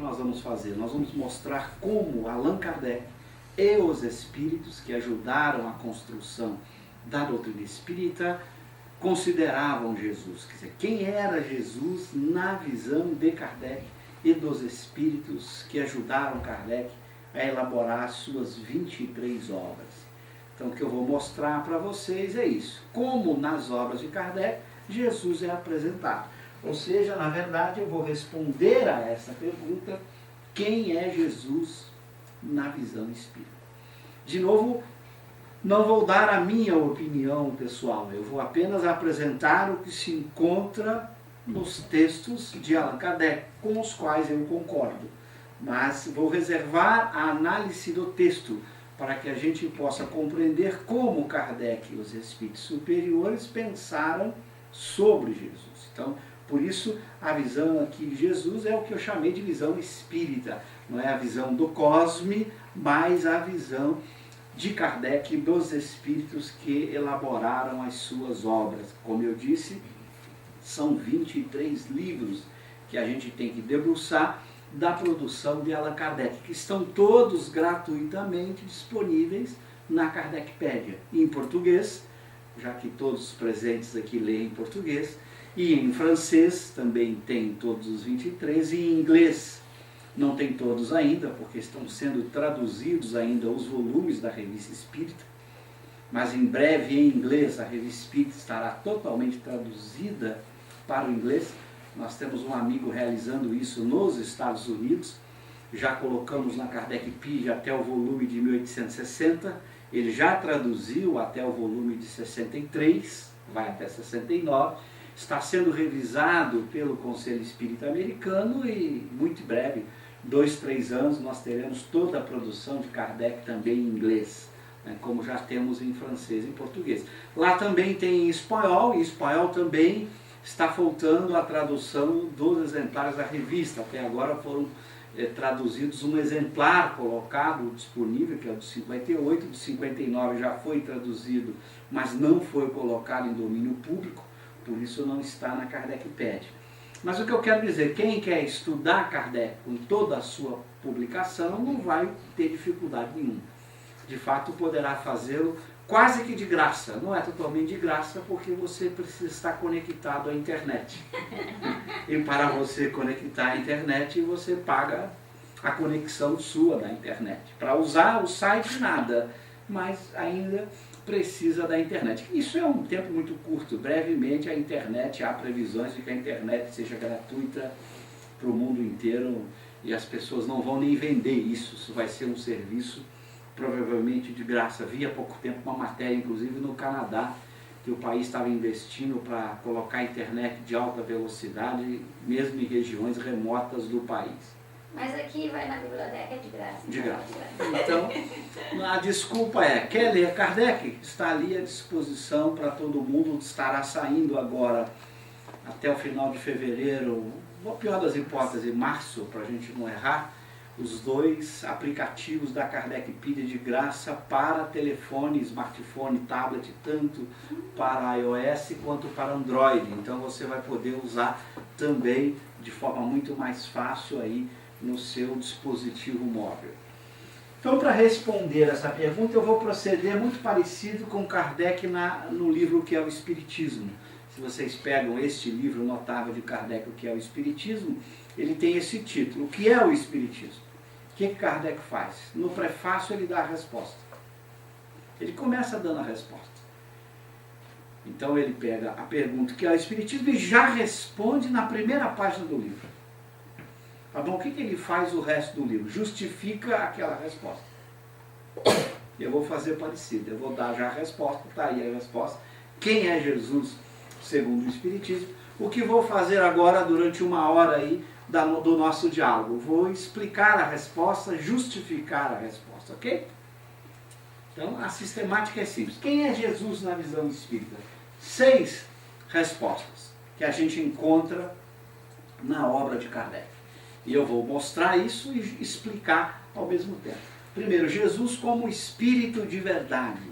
nós vamos fazer? Nós vamos mostrar como Allan Kardec e os espíritos que ajudaram a construção da doutrina espírita consideravam Jesus. Quer dizer, quem era Jesus na visão de Kardec e dos espíritos que ajudaram Kardec a elaborar as suas 23 obras. Então, o que eu vou mostrar para vocês é isso. Como nas obras de Kardec, Jesus é apresentado. Ou seja, na verdade, eu vou responder a essa pergunta: quem é Jesus na visão espírita? De novo, não vou dar a minha opinião pessoal, eu vou apenas apresentar o que se encontra nos textos de Allan Kardec, com os quais eu concordo. Mas vou reservar a análise do texto, para que a gente possa compreender como Kardec e os espíritos superiores pensaram sobre Jesus. Então, por isso, a visão aqui de Jesus é o que eu chamei de visão espírita. Não é a visão do cosme, mas a visão de Kardec e dos espíritos que elaboraram as suas obras. Como eu disse, são 23 livros que a gente tem que debruçar da produção de Allan Kardec, que estão todos gratuitamente disponíveis na Kardecpédia, em português, já que todos os presentes aqui leem em português, e em francês também tem todos os 23, e em inglês não tem todos ainda, porque estão sendo traduzidos ainda os volumes da Revista Espírita, mas em breve em inglês a Revista Espírita estará totalmente traduzida para o inglês. Nós temos um amigo realizando isso nos Estados Unidos, já colocamos na Kardecpedia até o volume de 1860, ele já traduziu até o volume de 63, vai até 69, está sendo revisado pelo Conselho Espírita Americano e muito em breve, 2, 3 anos, nós teremos toda a produção de Kardec também em inglês, né, como já temos em francês e em português. Lá também tem em espanhol, e em espanhol também está faltando a tradução dos exemplares da revista. Até agora foram traduzidos um exemplar colocado, disponível, que é o de 58, de 59 já foi traduzido, mas não foi colocado em domínio público, por isso não está na Kardecpédia. Mas o que eu quero dizer, quem quer estudar Kardec com toda a sua publicação não vai ter dificuldade nenhuma. De fato, poderá fazê-lo quase que de graça. Não é totalmente de graça, porque você precisa estar conectado à internet. E para você conectar à internet, você paga a conexão sua na internet. Para usar o site, nada, mas ainda precisa da internet. Isso é um tempo muito curto. Brevemente a internet, há previsões de que a internet seja gratuita para o mundo inteiro e as pessoas não vão nem vender isso. Isso vai ser um serviço provavelmente de graça. Vi há pouco tempo uma matéria, inclusive no Canadá, que o país estava investindo para colocar internet de alta velocidade, mesmo em regiões remotas do país. Mas aqui vai na biblioteca de graça. De graça. Então, a desculpa é, quer ler Kardec? Está ali à disposição para todo mundo, estará saindo agora até o final de fevereiro, ou pior das hipóteses, março, para a gente não errar, os 2 aplicativos da Kardecpedia de graça para telefone, smartphone, tablet, tanto para iOS quanto para Android. Então você vai poder usar também de forma muito mais fácil aí no seu dispositivo móvel. Então, para responder essa pergunta, eu vou proceder muito parecido com Kardec no livro que é o Espiritismo. Se vocês pegam este livro notável de Kardec, o que é o Espiritismo, ele tem esse título, o que é o Espiritismo? O que Kardec faz? No prefácio ele dá a resposta. Ele começa dando a resposta. Então ele pega a pergunta, o que é o Espiritismo, e já responde na primeira página do livro. Tá bom? O que ele faz o resto do livro? Justifica aquela resposta. Eu vou fazer parecido, eu vou dar já a resposta, tá aí a resposta. Quem é Jesus segundo o Espiritismo? O que vou fazer agora durante 1 hora aí do nosso diálogo? Vou explicar a resposta, justificar a resposta, ok? Então a sistemática é simples. Quem é Jesus na visão espírita? 6 respostas que a gente encontra na obra de Kardec. E eu vou mostrar isso e explicar ao mesmo tempo. Primeiro, Jesus como espírito de verdade.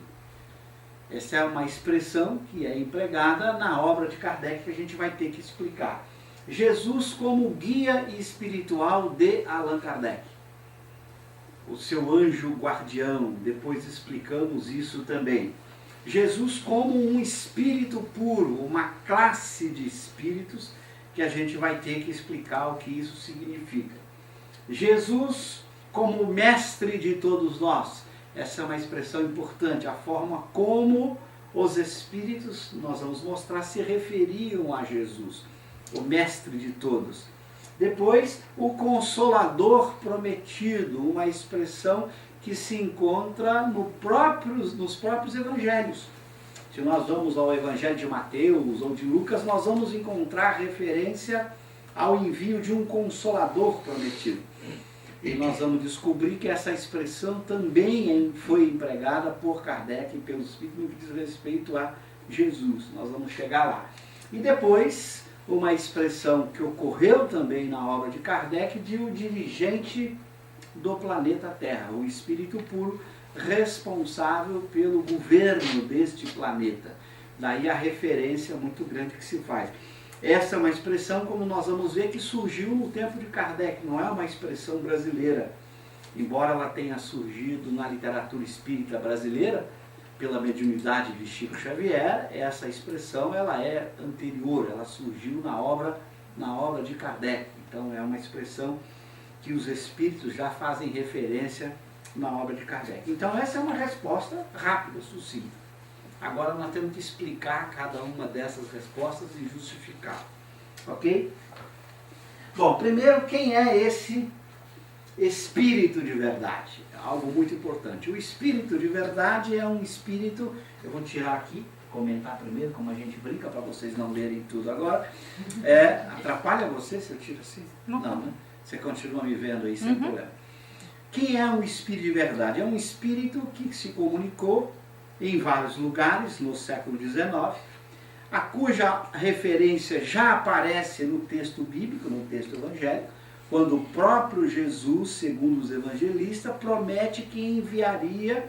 Essa é uma expressão que é empregada na obra de Kardec que a gente vai ter que explicar. Jesus como guia espiritual de Allan Kardec. O seu anjo guardião, depois explicamos isso também. Jesus como um espírito puro, uma classe de espíritos que a gente vai ter que explicar o que isso significa. Jesus como mestre de todos nós. Essa é uma expressão importante, a forma como os espíritos, nós vamos mostrar, se referiam a Jesus, o mestre de todos. Depois, o Consolador prometido, uma expressão que se encontra nos próprios evangelhos. Se nós vamos ao Evangelho de Mateus ou de Lucas, nós vamos encontrar referência ao envio de um Consolador prometido. E nós vamos descobrir que essa expressão também foi empregada por Kardec e pelos Espíritos no que diz respeito a Jesus. Nós vamos chegar lá. E depois, uma expressão que ocorreu também na obra de Kardec, de o dirigente do planeta Terra, o Espírito puro responsável pelo governo deste planeta. Daí a referência muito grande que se faz. Essa é uma expressão, como nós vamos ver, que surgiu no tempo de Kardec, não é uma expressão brasileira. Embora ela tenha surgido na literatura espírita brasileira, pela mediunidade de Chico Xavier, essa expressão ela é anterior, ela surgiu na obra de Kardec. Então é uma expressão que os espíritos já fazem referência na obra de Kardec. Então essa é uma resposta rápida, sucinta. Agora nós temos que explicar cada uma dessas respostas e justificar. Ok? Bom, primeiro, quem é esse espírito de verdade? Algo muito importante. O espírito de verdade é um espírito, eu vou tirar aqui, comentar primeiro, como a gente brinca, para vocês não lerem tudo agora. Atrapalha você se eu tiro assim? Não, né? Você continua me vendo aí sem problema. Quem é um espírito de verdade? É um espírito que se comunicou em vários lugares no século XIX, a cuja referência já aparece no texto bíblico, no texto evangélico, quando o próprio Jesus, segundo os evangelistas, promete que enviaria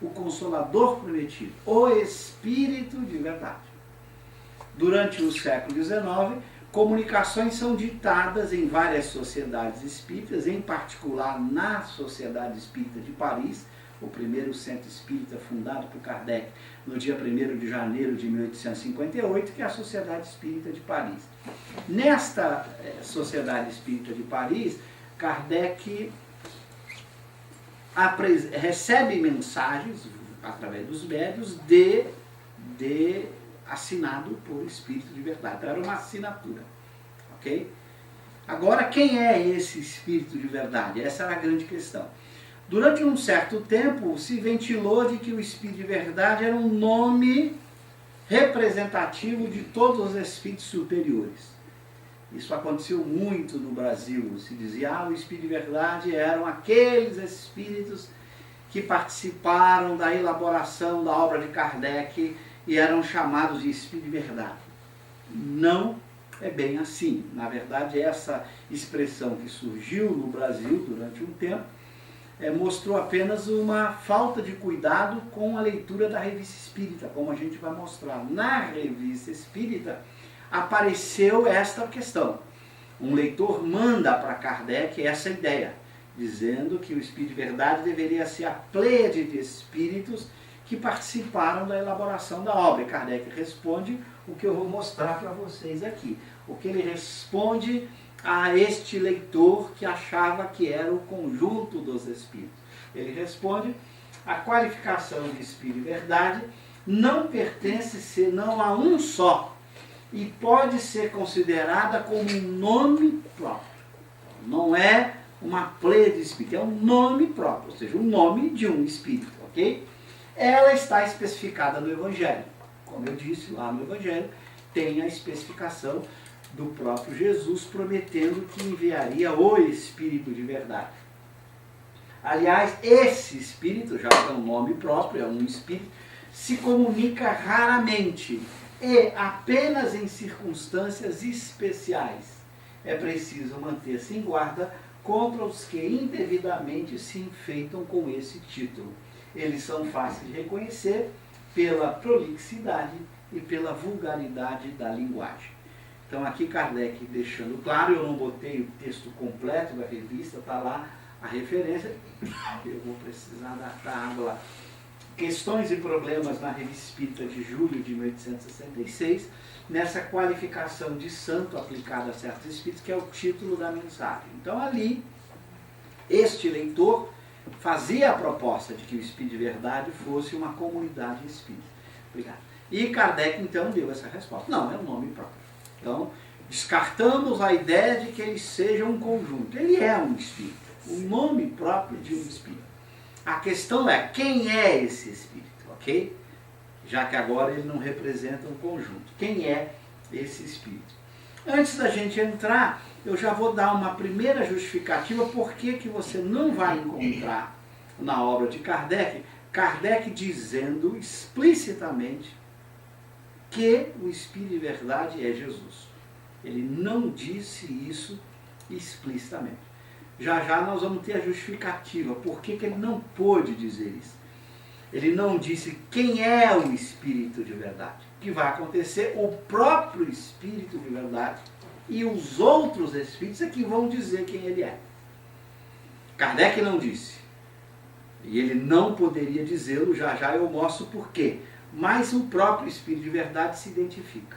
o Consolador prometido, o Espírito de verdade. Durante o século XIX, comunicações são ditadas em várias sociedades espíritas, em particular na Sociedade Espírita de Paris, o primeiro centro espírita fundado por Kardec no dia 1º de janeiro de 1858, que é a Sociedade Espírita de Paris. Nesta Sociedade Espírita de Paris, Kardec recebe mensagens, através dos médiuns, assinado por Espírito de Verdade. Então, era uma assinatura. Ok? Agora, quem é esse Espírito de Verdade? Essa era a grande questão. Durante um certo tempo, se ventilou de que o Espírito de Verdade era um nome representativo de todos os espíritos superiores. Isso aconteceu muito no Brasil. Se dizia, o Espírito de Verdade eram aqueles espíritos que participaram da elaboração da obra de Kardec e eram chamados de Espírito de Verdade. Não é bem assim. Na verdade, essa expressão que surgiu no Brasil durante um tempo mostrou apenas uma falta de cuidado com a leitura da Revista Espírita, como a gente vai mostrar. Na Revista Espírita apareceu esta questão. Um leitor manda para Kardec essa ideia, dizendo que o Espírito de Verdade deveria ser a pleiade de espíritos que participaram da elaboração da obra. E Kardec responde o que eu vou mostrar para vocês aqui. O que ele responde a este leitor que achava que era o conjunto dos espíritos. Ele responde, a qualificação de Espírito de Verdade não pertence senão a um só e pode ser considerada como um nome próprio. Não é uma pleiade de espírito, é um nome próprio, ou seja, o nome de um espírito, ok? Ela está especificada no Evangelho. Como eu disse, lá no Evangelho tem a especificação do próprio Jesus prometendo que enviaria o Espírito de Verdade. Aliás, esse Espírito, já que é um nome próprio, é um Espírito, se comunica raramente e apenas em circunstâncias especiais. É preciso manter-se em guarda contra os que indevidamente se enfeitam com esse título. Eles são fáceis de reconhecer pela prolixidade e pela vulgaridade da linguagem. Então aqui Kardec deixando claro, eu não botei o texto completo da revista, está lá a referência, eu vou precisar da água lá. Questões e problemas na Revista Espírita de julho de 1866, nessa qualificação de santo aplicada a certos espíritos, que é o título da mensagem. Então ali, este leitor fazia a proposta de que o Espírito de Verdade fosse uma comunidade espírita. Obrigado. E Kardec então deu essa resposta. Não, é um nome próprio. Então, descartamos a ideia de que ele seja um conjunto. Ele é um espírito, o nome próprio de um espírito. A questão é, quem é esse espírito, ok? Já que agora ele não representa um conjunto. Quem é esse espírito? Antes da gente entrar, eu já vou dar uma primeira justificativa por que você não vai encontrar na obra de Kardec, Kardec dizendo explicitamente que o Espírito de Verdade é Jesus. Ele não disse isso explicitamente. Já nós vamos ter a justificativa, por que ele não pôde dizer isso. Ele não disse quem é o Espírito de Verdade. O que vai acontecer, o próprio Espírito de Verdade e os outros Espíritos é que vão dizer quem ele é. Kardec não disse. E ele não poderia dizê-lo, já eu mostro por quê. Mas o próprio Espírito de Verdade se identifica.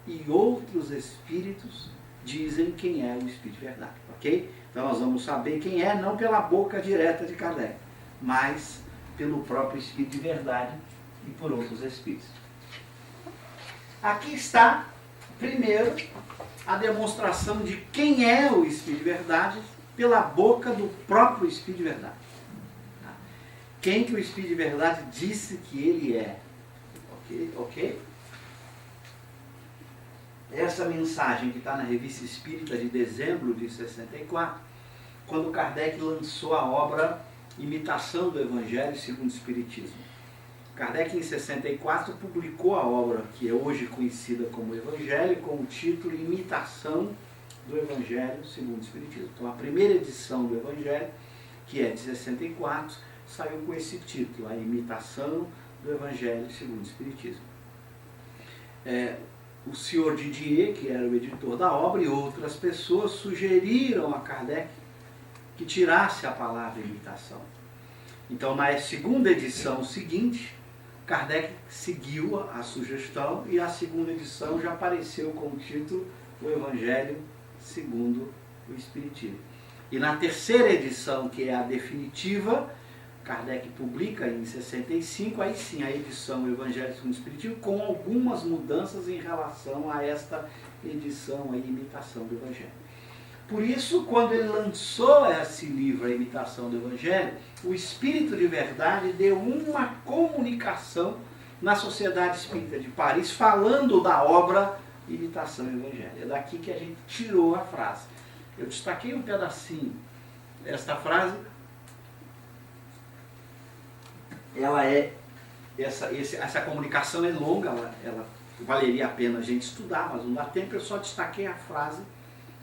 E outros Espíritos dizem quem é o Espírito de Verdade. Ok? Então nós vamos saber quem é, não pela boca direta de Kardec, mas pelo próprio Espírito de Verdade e por outros Espíritos. Aqui está, primeiro, a demonstração de quem é o Espírito de Verdade pela boca do próprio Espírito de Verdade. Quem que o Espírito de Verdade disse que ele é. Ok? Essa mensagem que está na Revista Espírita de dezembro de 64, quando Kardec lançou a obra Imitação do Evangelho segundo o Espiritismo. Kardec, em 64, publicou a obra que é hoje conhecida como Evangelho, com o título Imitação do Evangelho segundo o Espiritismo. Então, a primeira edição do Evangelho, que é de 64, saiu com esse título, A Imitação do Evangelho segundo o Espiritismo. O senhor Didier, que era o editor da obra, e outras pessoas sugeriram a Kardec que tirasse a palavra imitação. Então, na segunda edição seguinte, Kardec seguiu a sugestão e a segunda edição já apareceu com o título O Evangelho segundo o Espiritismo. E na terceira edição, que é a definitiva, Kardec publica em 65, aí sim, a edição Evangelho segundo o Espiritismo, com algumas mudanças em relação a esta edição, a Imitação do Evangelho. Por isso, quando ele lançou esse livro, A Imitação do Evangelho, o Espírito de Verdade deu uma comunicação na Sociedade Espírita de Paris, falando da obra Imitação do Evangelho. É daqui que a gente tirou a frase. Eu destaquei um pedacinho. Esta frase, ela essa comunicação é longa, ela valeria a pena a gente estudar, mas não dá tempo, eu só destaquei a frase,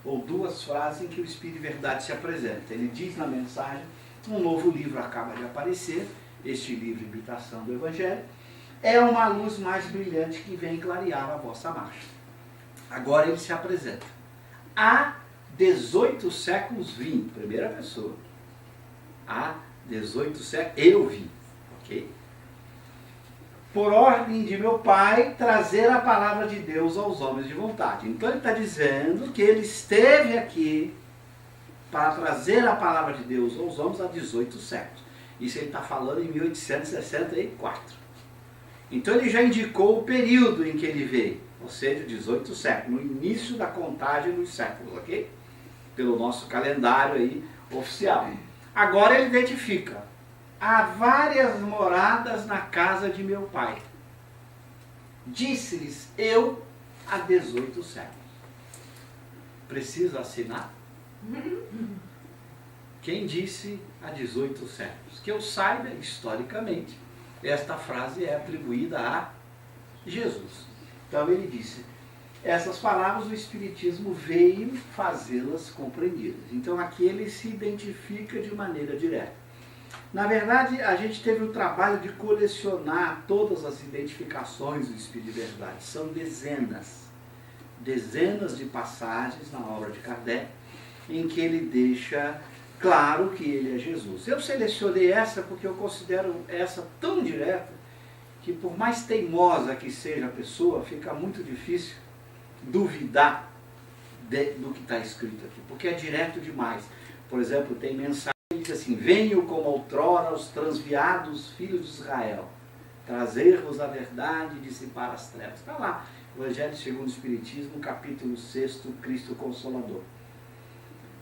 ou duas frases, em que o Espírito de Verdade se apresenta. Ele diz na mensagem, um novo livro acaba de aparecer, este livro, Imitação do Evangelho, é uma luz mais brilhante que vem clarear a vossa marcha. Agora ele se apresenta. Há 18 séculos vim, primeira pessoa. Há 18 séculos eu vim. Ok? Por ordem de meu Pai, trazer a palavra de Deus aos homens de vontade. Então ele está dizendo que ele esteve aqui para trazer a palavra de Deus aos homens há 18 séculos. Isso ele está falando em 1864. Então ele já indicou o período em que ele veio, ou seja, 18 séculos, no início da contagem dos séculos, ok? Pelo nosso calendário aí oficial. Agora ele identifica: há várias moradas na casa de meu Pai. Disse-lhes eu há 18 séculos. Precisa assinar? Quem disse há 18 séculos? Que eu saiba, historicamente, esta frase é atribuída a Jesus. Então ele disse, essas palavras o Espiritismo veio fazê-las compreendidas. Então aqui ele se identifica de maneira direta. Na verdade, a gente teve o trabalho de colecionar todas as identificações do Espírito de Verdade. São dezenas. dezenas de passagens na obra de Kardec em que ele deixa claro que ele é Jesus. Eu selecionei essa porque eu considero essa tão direta que, por mais teimosa que seja a pessoa, fica muito difícil duvidar do que está escrito aqui, porque é direto demais. Por exemplo, tem mensagem que diz assim: venho como outrora os transviados filhos de Israel, trazer-vos a verdade e dissipar as trevas. Está lá, Evangelho segundo o Espiritismo, capítulo 6, Cristo Consolador.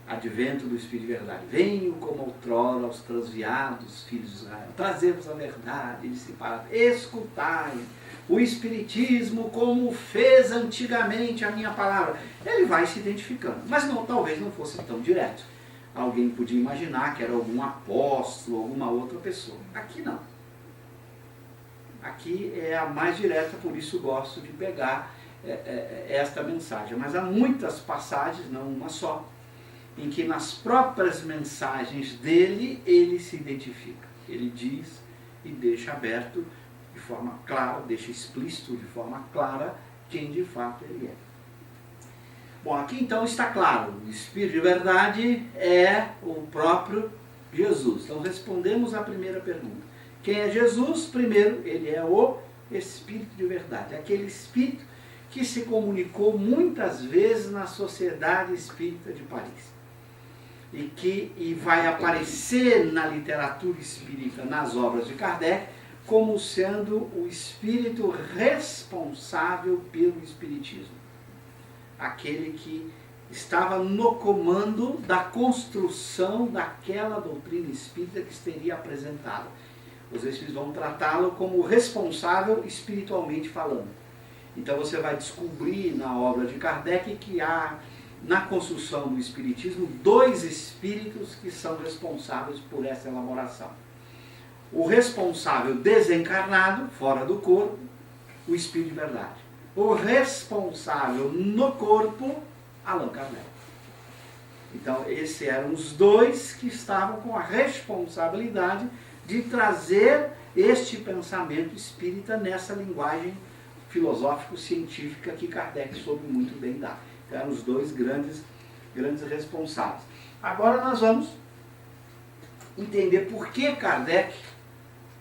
Advento do Espírito de Verdade. Venho como outrora aos transviados filhos de Israel, trazer-vos a verdade e dissipar. Escutai o Espiritismo como fez antigamente a minha palavra. Ele vai se identificando, mas não, talvez não fosse tão direto. Alguém podia imaginar que era algum apóstolo, alguma outra pessoa. Aqui não. Aqui é a mais direta, por isso gosto de pegar esta mensagem. Mas há muitas passagens, não uma só, em que nas próprias mensagens dele, ele se identifica. Ele diz e deixa aberto de forma clara, deixa explícito de forma clara quem de fato ele é. Bom, aqui então está claro, o Espírito de Verdade é o próprio Jesus. Então respondemos à primeira pergunta. Quem é Jesus? Primeiro, ele é o Espírito de Verdade, aquele Espírito que se comunicou muitas vezes na Sociedade Espírita de Paris. E vai aparecer na literatura espírita, nas obras de Kardec, como sendo o espírito responsável pelo espiritismo. Aquele que estava no comando da construção daquela doutrina espírita que seria apresentada. Os espíritos vão tratá-lo como responsável espiritualmente falando. Então você vai descobrir na obra de Kardec que há, na construção do espiritismo, dois espíritos que são responsáveis por essa elaboração. O responsável desencarnado, fora do corpo, o Espírito de Verdade. O responsável no corpo, Allan Kardec. Então, esses eram os dois que estavam com a responsabilidade de trazer este pensamento espírita nessa linguagem filosófico-científica que Kardec soube muito bem dar. Então, eram os dois grandes responsáveis. Agora nós vamos entender por que Kardec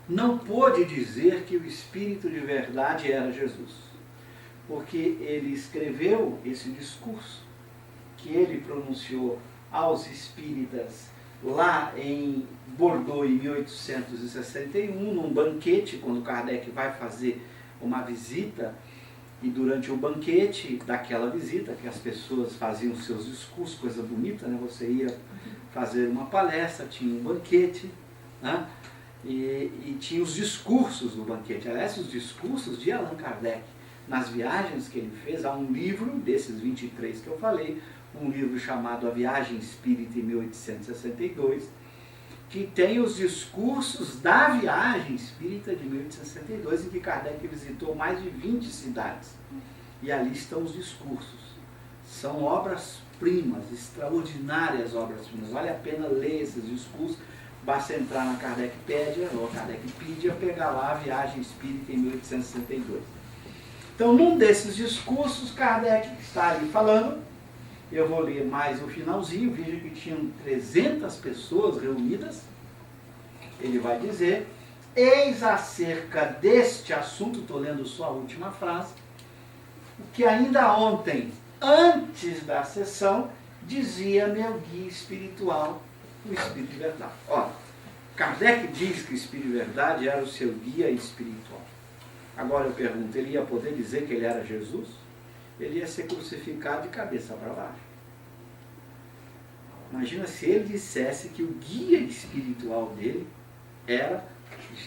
não pôde dizer que o Espírito de Verdade era Jesus. Porque ele escreveu esse discurso que ele pronunciou aos espíritas lá em Bordeaux, em 1861, num banquete, quando Kardec vai fazer uma visita, e durante o banquete daquela visita, que as pessoas faziam seus discursos, coisa bonita, né? Você ia fazer uma palestra, tinha um banquete, né? E tinha os discursos do banquete. Aliás, os discursos de Allan Kardec, nas viagens que ele fez, há um livro, desses 23 que eu falei, um livro chamado A Viagem Espírita em 1862, que tem os discursos da Viagem Espírita de 1862, em que Kardec visitou mais de 20 cidades. E ali estão os discursos. São obras-primas, extraordinárias obras-primas. Vale a pena ler esses discursos. Basta entrar na Kardecpedia, ou Kardecpedia, pegar lá a Viagem Espírita em 1862. Então, num desses discursos, Kardec está ali falando. Eu vou ler mais o finalzinho, veja que tinham 300 pessoas reunidas. Ele vai dizer: eis acerca deste assunto, estou lendo só a última frase, o que ainda ontem, antes da sessão, dizia meu guia espiritual, o Espírito de Verdade. Olha, Kardec diz que o Espírito de Verdade era o seu guia espiritual. Agora eu pergunto, ele ia poder dizer que ele era Jesus? Ele ia ser crucificado de cabeça para baixo. Imagina se ele dissesse que o guia espiritual dele era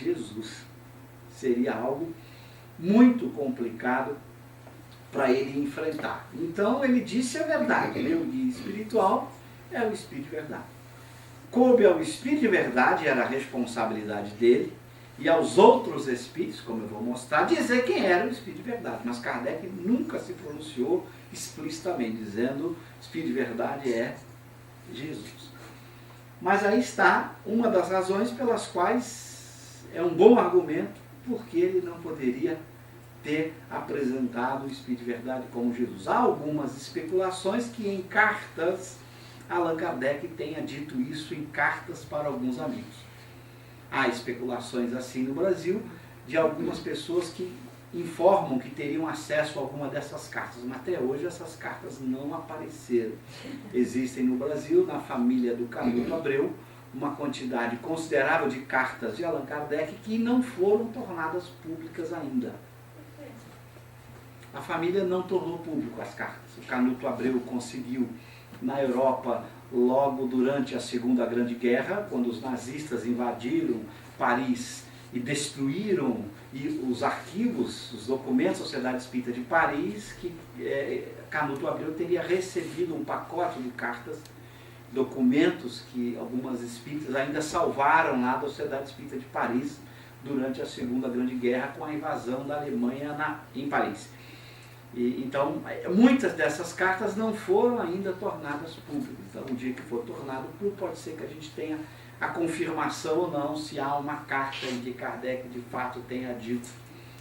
Jesus. Seria algo muito complicado para ele enfrentar. Então ele disse a verdade, né? O guia espiritual é o Espírito de Verdade. Coube ao Espírito de Verdade, era a responsabilidade dele, e aos outros espíritos, como eu vou mostrar, dizer quem era o Espírito de Verdade. Mas Kardec nunca se pronunciou explicitamente, dizendo Espírito de Verdade é Jesus. Mas aí está uma das razões pelas quais é um bom argumento porque ele não poderia ter apresentado o Espírito de verdade como Jesus. Há algumas especulações que em cartas Allan Kardec tenha dito isso em cartas para alguns amigos. Há especulações assim no Brasil de algumas pessoas que informam que teriam acesso a alguma dessas cartas, mas até hoje essas cartas não apareceram. Existem no Brasil, na família do Canuto Abreu, uma quantidade considerável de cartas de Allan Kardec que não foram tornadas públicas ainda. A família não tornou público as cartas. O Canuto Abreu conseguiu na Europa logo durante a Segunda Grande Guerra, quando os nazistas invadiram Paris e destruíram os arquivos, os documentos da Sociedade Espírita de Paris, que Canuto Abreu teria recebido um pacote de cartas, documentos que algumas espíritas ainda salvaram lá da Sociedade Espírita de Paris durante a Segunda Grande Guerra com a invasão da Alemanha em Paris. Então, muitas dessas cartas não foram ainda tornadas públicas. Então, o dia que for tornado público, pode ser que a gente tenha a confirmação ou não se há uma carta em que Kardec de fato tenha dito,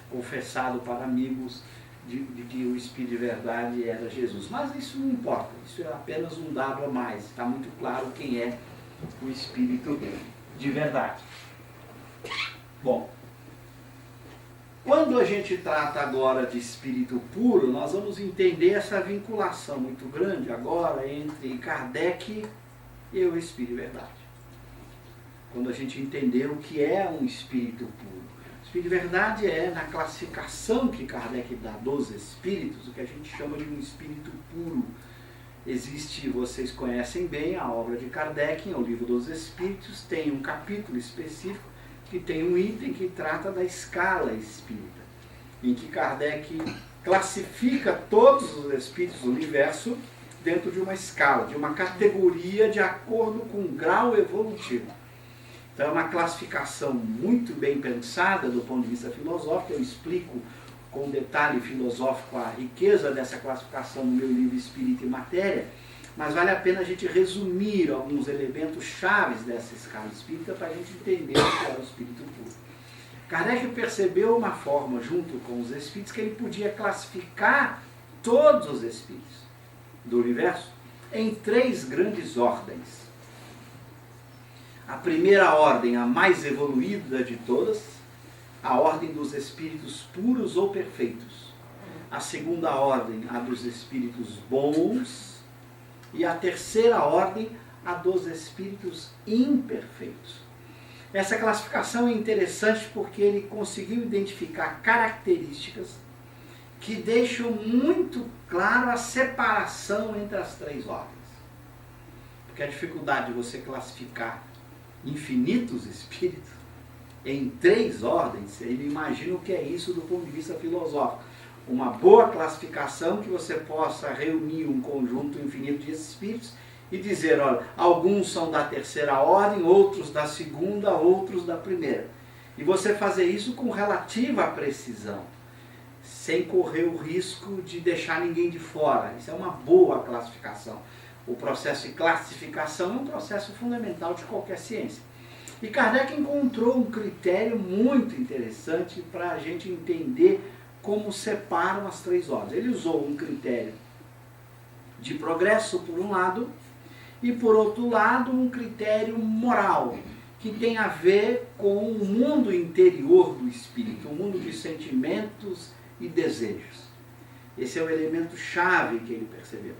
confessado para amigos, de que o Espírito de verdade era Jesus. Mas isso não importa, isso é apenas um dado a mais. Está muito claro quem é o Espírito de verdade. Bom, quando a gente trata agora de espírito puro, nós vamos entender essa vinculação muito grande agora entre Kardec e o Espírito de verdade. Quando a gente entender o que é um espírito puro. O Espírito de verdade é, na classificação que Kardec dá dos espíritos, o que a gente chama de um espírito puro. Existe, vocês conhecem bem, a obra de Kardec, o Livro dos Espíritos, tem um capítulo específico que tem um item que trata da escala espírita, em que Kardec classifica todos os espíritos do universo dentro de uma escala, de uma categoria de acordo com o grau evolutivo. Então é uma classificação muito bem pensada do ponto de vista filosófico. Eu explico com detalhe filosófico a riqueza dessa classificação no meu livro Espírito e Matéria, mas vale a pena a gente resumir alguns elementos chaves dessa escala espírita para a gente entender o que é o espírito puro. Kardec percebeu uma forma, junto com os espíritos, que ele podia classificar todos os espíritos do universo em 3 grandes ordens. A primeira ordem, a mais evoluída de todas, a ordem dos espíritos puros ou perfeitos. A segunda ordem, a dos espíritos bons. E a terceira ordem, a dos espíritos imperfeitos. Essa classificação é interessante porque ele conseguiu identificar características que deixam muito claro a separação entre as 3 ordens. Porque a dificuldade de você classificar infinitos espíritos em 3 ordens, ele imagina o que é isso do ponto de vista filosófico. Uma boa classificação que você possa reunir um conjunto infinito de espíritos e dizer, olha, alguns são da terceira ordem, outros da segunda, outros da primeira. E você fazer isso com relativa precisão, sem correr o risco de deixar ninguém de fora. Isso é uma boa classificação. O processo de classificação é um processo fundamental de qualquer ciência. E Kardec encontrou um critério muito interessante para a gente entender como separam as 3 ordens. Ele usou um critério de progresso, por um lado, e, por outro lado, um critério moral, que tem a ver com o mundo interior do espírito, o mundo de sentimentos e desejos. Esse é o elemento chave que ele percebeu.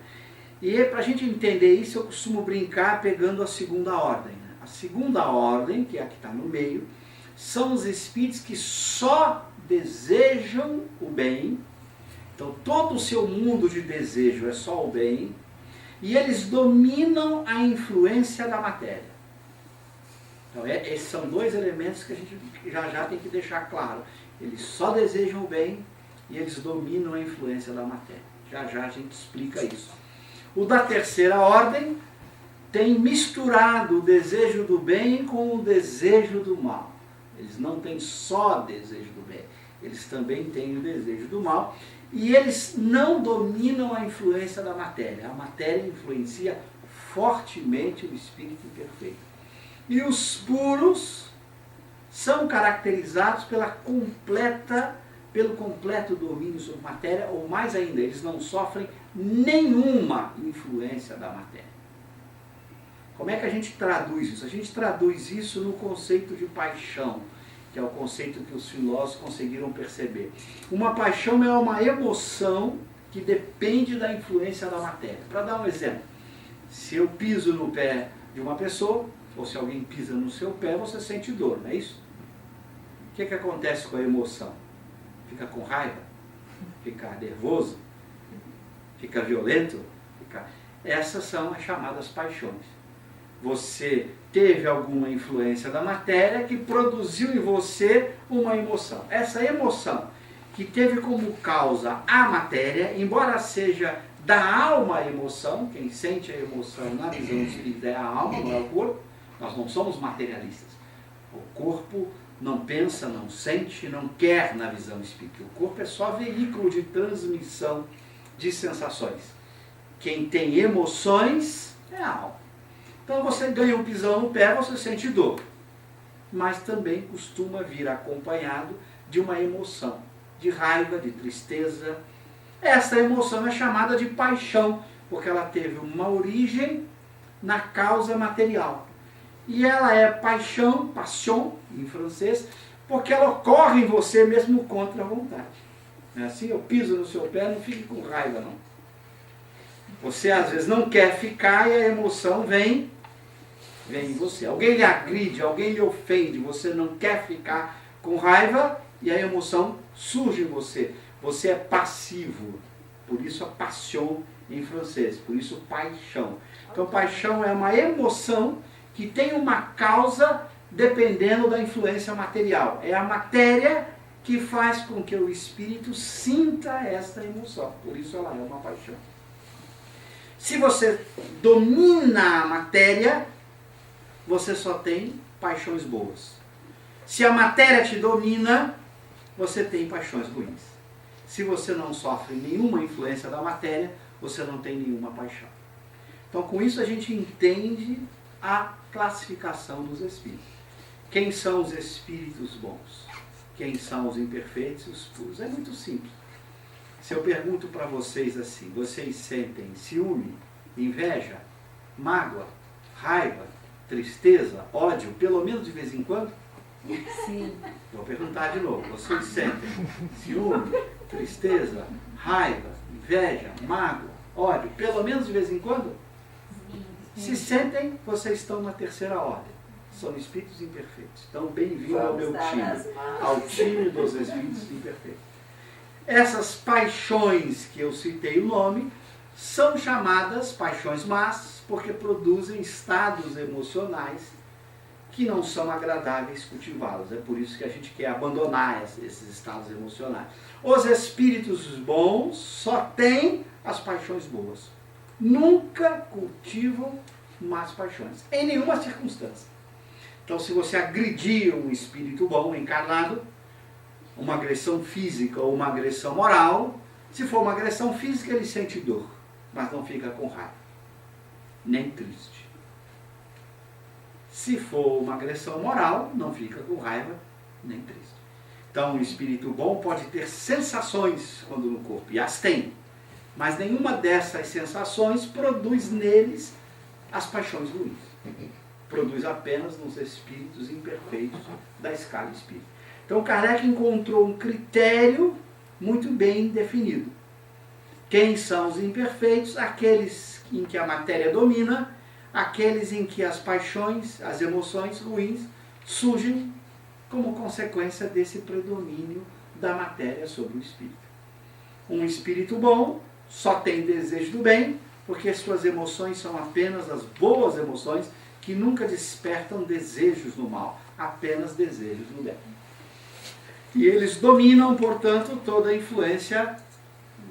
E para a gente entender isso, eu costumo brincar pegando a segunda ordem. A segunda ordem, que é a que está no meio, são os espíritos que só desejam o bem. Então todo o seu mundo de desejo é só o bem, e eles dominam a influência da matéria. Então esses são 2 elementos que a gente já tem que deixar claro. Eles só desejam o bem e eles dominam a influência da matéria. Já a gente explica isso. O da terceira ordem tem misturado o desejo do bem com o desejo do mal. Eles não têm só desejo do bem, eles também têm o desejo do mal, e eles não dominam a influência da matéria. A matéria influencia fortemente o espírito imperfeito. E os puros são caracterizados pela completa pelo completo domínio sobre matéria, ou mais ainda, eles não sofrem nenhuma influência da matéria. Como é que a gente traduz isso? A gente traduz isso no conceito de paixão, que é o conceito que os filósofos conseguiram perceber. Uma paixão é uma emoção que depende da influência da matéria. Para dar um exemplo, se eu piso no pé de uma pessoa, ou se alguém pisa no seu pé, você sente dor, não é isso? O que acontece com a emoção? Fica com raiva? Fica nervoso? Fica violento? Essas são as chamadas paixões. Você teve alguma influência da matéria que produziu em você uma emoção. Essa emoção que teve como causa a matéria, embora seja da alma a emoção, quem sente a emoção na visão espírita é a alma, não é o corpo, nós não somos materialistas. O corpo não pensa, não sente, não quer na visão espírita. O corpo é só veículo de transmissão de sensações. Quem tem emoções é a alma. Então você ganha um pisão no pé, você sente dor. Mas também costuma vir acompanhado de uma emoção, de raiva, de tristeza. Essa emoção é chamada de paixão, porque ela teve uma origem na causa material. E ela é paixão, passion, em francês, porque ela ocorre em você mesmo contra a vontade. Não é assim? Eu piso no seu pé, não fique com raiva, não. Você às vezes não quer ficar e a emoção vem em você. Alguém lhe agride, alguém lhe ofende, você não quer ficar com raiva e a emoção surge em você. Você é passivo, por isso a passion em francês, por isso paixão. Então paixão é uma emoção que tem uma causa dependendo da influência material. É a matéria que faz com que o espírito sinta esta emoção, por isso ela é uma paixão. Se você domina a matéria, você só tem paixões boas. Se a matéria te domina, você tem paixões ruins. Se você não sofre nenhuma influência da matéria, você não tem nenhuma paixão. Então, com isso a gente entende a classificação dos espíritos. Quem são os espíritos bons? Quem são os imperfeitos e os puros? É muito simples. Se eu pergunto para vocês assim, vocês sentem ciúme, inveja, mágoa, raiva, tristeza, ódio, pelo menos de vez em quando? Sim. Vou perguntar de novo. Vocês sentem ciúme, tristeza, raiva, inveja, mágoa, ódio, pelo menos de vez em quando? Se sentem, vocês estão na terceira ordem. São espíritos imperfeitos. Então, bem-vindo ao meu time, ao time dos espíritos imperfeitos. Essas paixões que eu citei o nome, são chamadas paixões más, porque produzem estados emocionais que não são agradáveis cultivá-los. É por isso que a gente quer abandonar esses estados emocionais. Os espíritos bons só têm as paixões boas. Nunca cultivam más paixões, em nenhuma circunstância. Então, se você agredir um espírito bom encarnado, uma agressão física ou uma agressão moral, se for uma agressão física, ele sente dor, mas não fica com raiva, nem triste. Se for uma agressão moral, não fica com raiva, nem triste. Então, um espírito bom pode ter sensações quando no corpo, e as tem, mas nenhuma dessas sensações produz neles as paixões ruins. Produz apenas nos espíritos imperfeitos da escala espírita. Então, Kardec encontrou um critério muito bem definido. Quem são os imperfeitos? Aqueles em que a matéria domina, aqueles em que as paixões, as emoções ruins surgem como consequência desse predomínio da matéria sobre o espírito. Um espírito bom só tem desejo do bem, porque suas emoções são apenas as boas emoções que nunca despertam desejos do mal, apenas desejos do bem. E eles dominam, portanto, toda a influência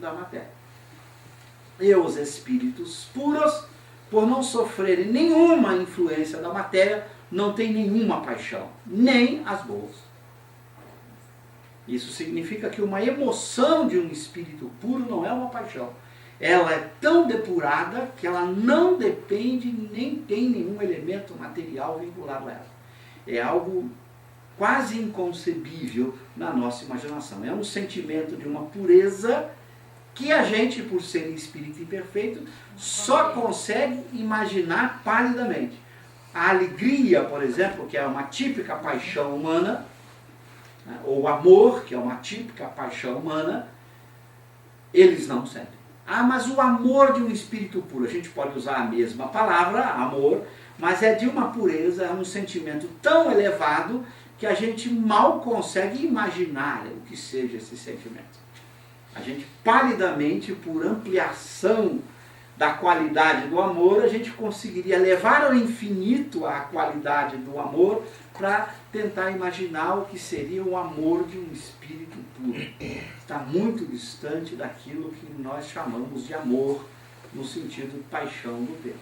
da matéria. E os espíritos puros, por não sofrerem nenhuma influência da matéria, não têm nenhuma paixão, nem as boas. Isso significa que uma emoção de um espírito puro não é uma paixão. Ela é tão depurada que ela não depende nem tem nenhum elemento material vinculado a ela. É algo quase inconcebível na nossa imaginação. É um sentimento de uma pureza que a gente, por ser espírito imperfeito, só consegue imaginar palidamente. A alegria, por exemplo, que é uma típica paixão humana, né, ou o amor, que é uma típica paixão humana, eles não sentem. Ah, mas o amor de um espírito puro, a gente pode usar a mesma palavra, amor, mas é de uma pureza, é um sentimento tão elevado que a gente mal consegue imaginar o que seja esse sentimento. A gente, palidamente, por ampliação da qualidade do amor, a gente conseguiria levar ao infinito a qualidade do amor para tentar imaginar o que seria o amor de um espírito puro. Está muito distante daquilo que nós chamamos de amor, no sentido de paixão do termo.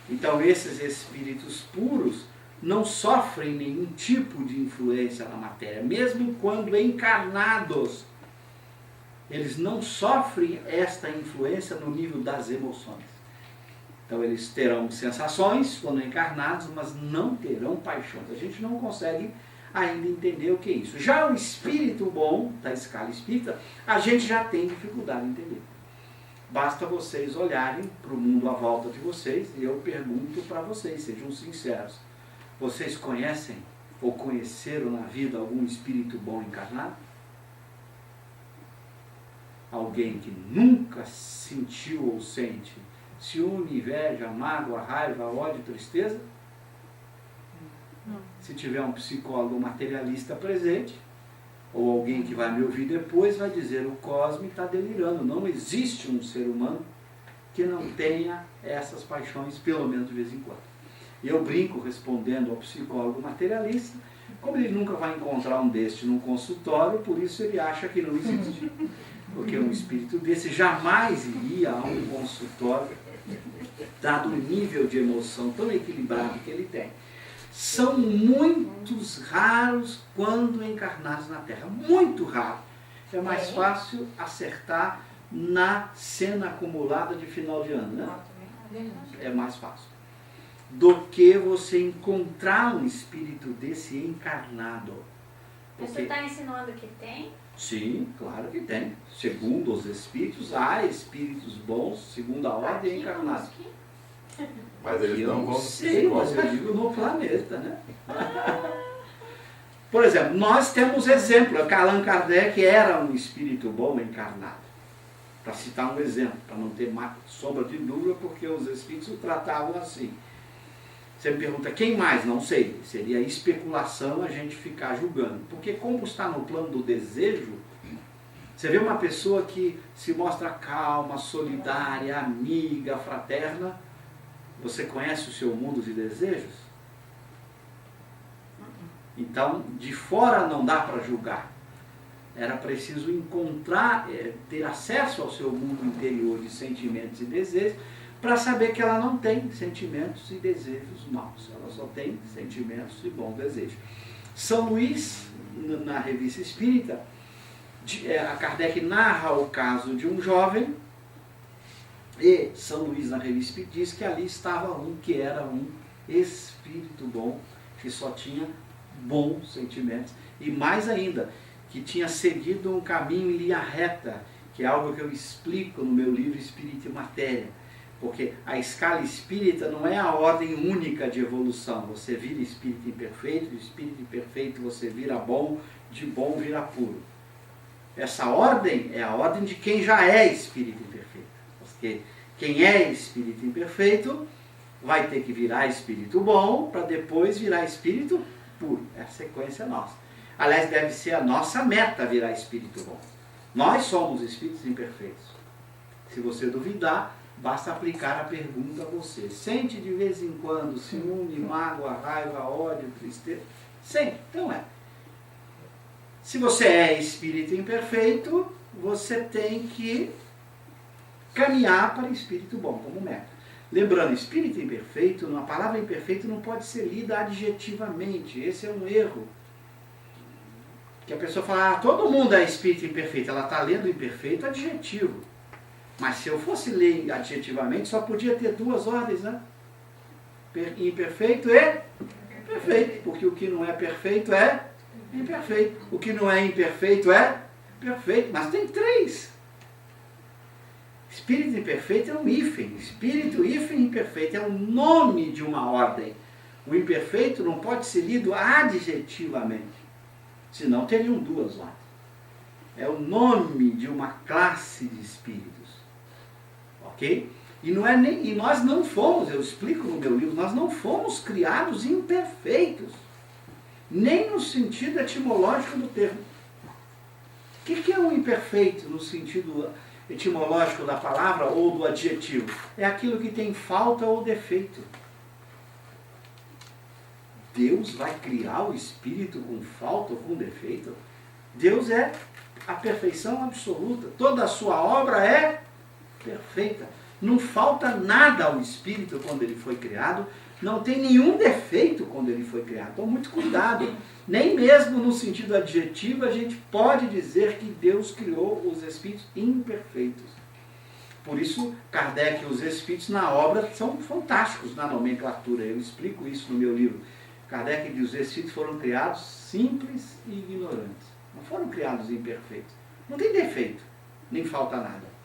Então, esses espíritos puros não sofrem nenhum tipo de influência na matéria, mesmo quando encarnados. Eles não sofrem esta influência no nível das emoções. Então eles terão sensações quando encarnados, mas não terão paixões. A gente não consegue ainda entender o que é isso. Já o espírito bom, da escala espírita, a gente já tem dificuldade em entender. Basta vocês olharem para o mundo à volta de vocês e eu pergunto para vocês, sejam sinceros. Vocês conhecem ou conheceram na vida algum espírito bom encarnado? Alguém que nunca sentiu ou sente ciúme, inveja, mágoa, raiva, ódio, tristeza? Não. Se tiver um psicólogo materialista presente, ou alguém que vai me ouvir depois, vai dizer: o Cosme está delirando. Não existe um ser humano que não tenha essas paixões, pelo menos de vez em quando. E eu brinco respondendo ao psicólogo materialista, como ele nunca vai encontrar um deste num consultório, por isso ele acha que não existe. Porque um espírito desse jamais iria a um consultório, dado o nível de emoção tão equilibrado que ele tem. São muitos raros quando encarnados na Terra. Muito raro. É mais fácil acertar na cena acumulada de final de ano, né? É mais fácil. Do que você encontrar um espírito desse encarnado. Mas você está ensinando que tem? Sim, claro que tem. Segundo os espíritos, há espíritos bons, segundo a ordem encarnada. Mas eles não vão sei, mas eu digo no planeta, né? Por exemplo, nós temos exemplo. Allan Kardec era um espírito bom encarnado. Para citar um exemplo, para não ter sombra de dúvida, porque os espíritos o tratavam assim. Você me pergunta, quem mais? Não sei. Seria especulação a gente ficar julgando. Porque como está no plano do desejo, você vê uma pessoa que se mostra calma, solidária, amiga, fraterna, você conhece o seu mundo de desejos? Então, de fora não dá para julgar. Era preciso encontrar, ter acesso ao seu mundo interior de sentimentos e desejos, para saber que ela não tem sentimentos e desejos maus. Ela só tem sentimentos e bons desejos. São Luís, na Revista Espírita, a Kardec narra o caso de um jovem, e São Luís, na Revista Espírita, diz que ali estava um que era um espírito bom, que só tinha bons sentimentos, e mais ainda, que tinha seguido um caminho em linha reta, que é algo que eu explico no meu livro Espírito e Matéria. Porque a escala espírita não é a ordem única de evolução. Você vira espírito imperfeito, de espírito imperfeito você vira bom, de bom vira puro. Essa ordem é a ordem de quem já é espírito imperfeito. Porque quem é espírito imperfeito vai ter que virar espírito bom para depois virar espírito puro. É a sequência nossa. Aliás, deve ser a nossa meta virar espírito bom. Nós somos espíritos imperfeitos. Se você duvidar, basta aplicar a pergunta a você. Sente de vez em quando ciúme, mágoa, raiva, ódio, tristeza? Sente. Então é. Se você é espírito imperfeito, você tem que caminhar para espírito bom, como meta. Lembrando, espírito imperfeito, a palavra imperfeito não pode ser lida adjetivamente. Esse é um erro. Que a pessoa fala, todo mundo é espírito imperfeito. Ela está lendo imperfeito adjetivo. Mas se eu fosse ler adjetivamente, só podia ter duas ordens, né? Imperfeito e perfeito. Porque o que não é perfeito é é imperfeito. O que não é imperfeito é perfeito, mas tem três. Espírito imperfeito é um hífen. Espírito, hífen, imperfeito é o nome de uma ordem. O imperfeito não pode ser lido adjetivamente, senão teriam duas ordens. É o nome de uma classe de espíritos. Ok? E nós não fomos, eu explico no meu livro, nós não fomos criados imperfeitos. Nem no sentido etimológico do termo. O que é um imperfeito no sentido etimológico da palavra ou do adjetivo? É aquilo que tem falta ou defeito. Deus vai criar o espírito com falta ou com defeito? Deus é a perfeição absoluta. Toda a sua obra é perfeita. Não falta nada ao espírito quando ele foi criado. Não tem nenhum defeito quando ele foi criado. Então, muito cuidado. Nem mesmo no sentido adjetivo a gente pode dizer que Deus criou os espíritos imperfeitos. Por isso, Kardec e os espíritos na obra são fantásticos na nomenclatura. Eu explico isso no meu livro. Kardec diz que os espíritos foram criados simples e ignorantes. Não foram criados imperfeitos. Não tem defeito, nem falta nada.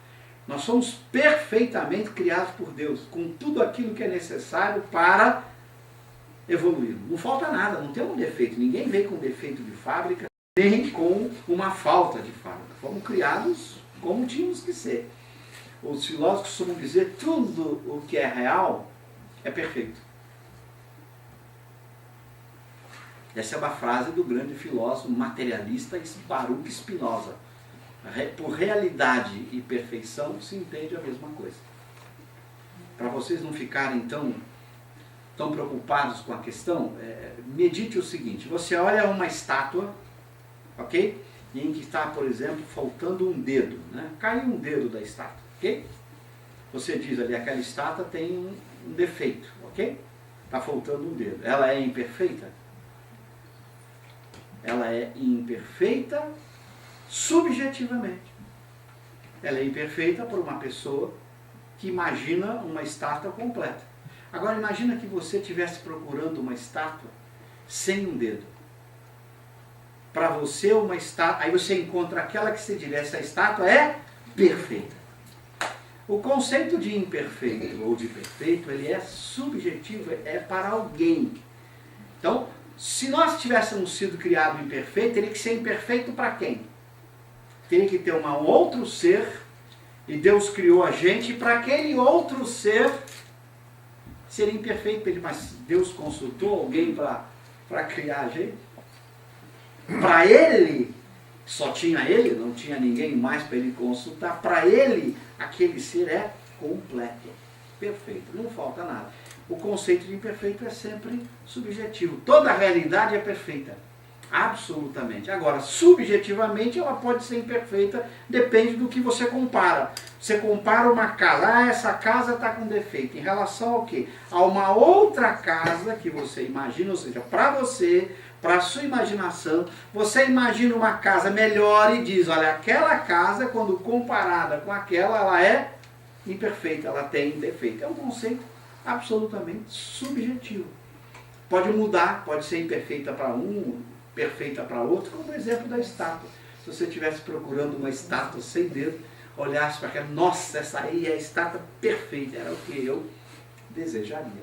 Nós somos perfeitamente criados por Deus, com tudo aquilo que é necessário para evoluir. Não falta nada, não tem um defeito. Ninguém veio com defeito de fábrica, nem com uma falta de fábrica. Fomos criados como tínhamos que ser. Os filósofos costumam dizer que tudo o que é real é perfeito. Essa é uma frase do grande filósofo materialista Baruch Spinoza. Por realidade e perfeição se entende a mesma coisa. Para vocês não ficarem tão preocupados com a questão, medite o seguinte: você olha uma estátua, ok? Em que está, por exemplo, faltando um dedo, né? Caiu um dedo da estátua, ok? Você diz ali, aquela estátua tem um defeito, ok? Está faltando um dedo. Ela é imperfeita? Ela é imperfeita subjetivamente. Ela é imperfeita por uma pessoa que imagina uma estátua completa. Agora imagina que você estivesse procurando uma estátua sem um dedo. Para você uma estátua, aí você encontra aquela que você diz, essa estátua é perfeita. O conceito de imperfeito ou de perfeito, ele é subjetivo, é para alguém. Então, se nós tivéssemos sido criados imperfeito, teria que ser imperfeito para quem? Teria que ter um outro ser, e Deus criou a gente para aquele outro ser seria imperfeito. Mas Deus consultou alguém para criar a gente? Para ele, só tinha ele, não tinha ninguém mais para ele consultar. Para ele, aquele ser é completo, perfeito, não falta nada. O conceito de imperfeito é sempre subjetivo. Toda a realidade é perfeita, absolutamente. Agora, subjetivamente, ela pode ser imperfeita, depende do que você compara. Você compara uma casa, essa casa está com defeito. Em relação ao quê? A uma outra casa que você imagina, ou seja, para você, para a sua imaginação, você imagina uma casa melhor e diz, olha, aquela casa, quando comparada com aquela, ela é imperfeita, ela tem defeito. É um conceito absolutamente subjetivo. Pode mudar, pode ser imperfeita para um, perfeita para outro, como o exemplo da estátua. Se você estivesse procurando uma estátua sem dedo, olhasse para aquela, nossa, essa aí é a estátua perfeita, era o que eu desejaria.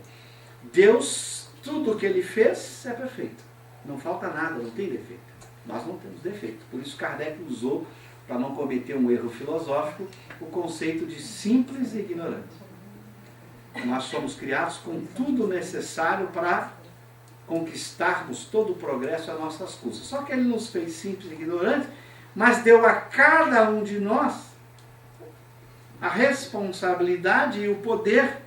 Deus, tudo o que ele fez é perfeito. Não falta nada, não tem defeito. Nós não temos defeito. Por isso Kardec usou, para não cometer um erro filosófico, o conceito de simples e ignorante. Nós somos criados com tudo necessário para conquistarmos todo o progresso a nossas custas. Só que ele nos fez simples e ignorantes, mas deu a cada um de nós a responsabilidade e o poder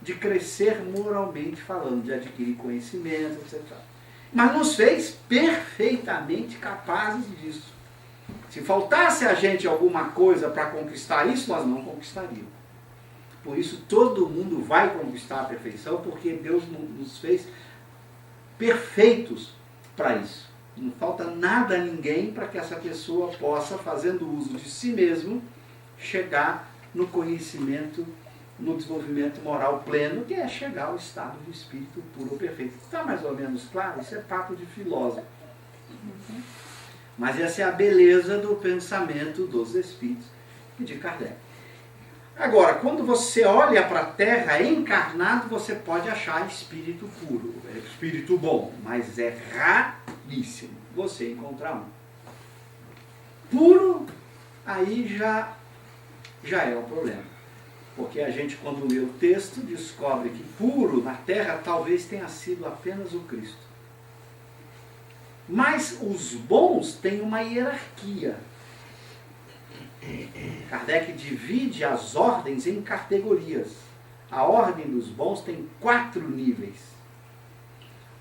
de crescer moralmente falando, de adquirir conhecimento, etc. Mas nos fez perfeitamente capazes disso. Se faltasse a gente alguma coisa para conquistar isso, nós não conquistaríamos. Por isso todo mundo vai conquistar a perfeição, porque Deus nos fez perfeitos para isso. Não falta nada a ninguém para que essa pessoa possa, fazendo uso de si mesmo, chegar no conhecimento, no desenvolvimento moral pleno, que é chegar ao estado de espírito puro ou perfeito. Está mais ou menos claro? Isso é papo de filósofo. Mas essa é a beleza do pensamento dos espíritos e de Kardec. Agora, quando você olha para a Terra encarnado, você pode achar espírito puro, espírito bom, mas é raríssimo você encontrar um. Puro, aí já é o problema. Porque a gente, quando lê o texto, descobre que puro na Terra talvez tenha sido apenas o Cristo. Mas os bons têm uma hierarquia. Kardec divide as ordens em categorias. A ordem dos bons tem 4 níveis.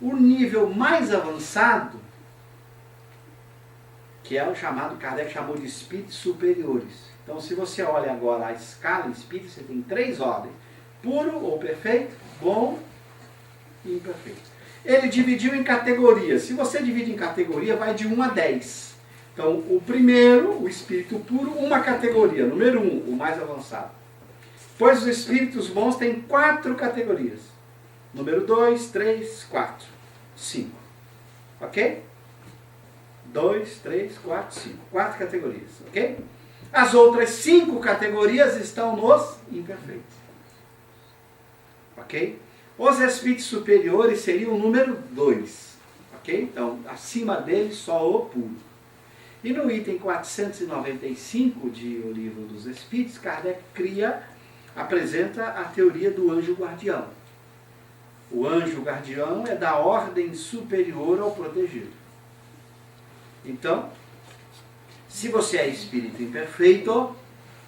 O nível mais avançado, que é o chamado, Kardec chamou de espíritos superiores. Então, se você olha agora a escala espírita, você tem 3 ordens. Puro ou perfeito, bom e imperfeito. Ele dividiu em categorias. Se você divide em categoria, vai de 1 a 10. Então, o primeiro, o espírito puro, uma categoria. Número 1, o mais avançado. Pois os espíritos bons têm 4 categorias. Número 2, 3, 4, 5. Ok? 2, 3, 4, 5. 4 categorias. Ok? As outras 5 categorias estão nos imperfeitos. Ok? Os espíritos superiores seriam o número 2. Ok? Então, acima deles, só o puro. E no item 495 de O Livro dos Espíritos, Kardec apresenta a teoria do anjo guardião. O anjo guardião é da ordem superior ao protegido. Então, se você é espírito imperfeito,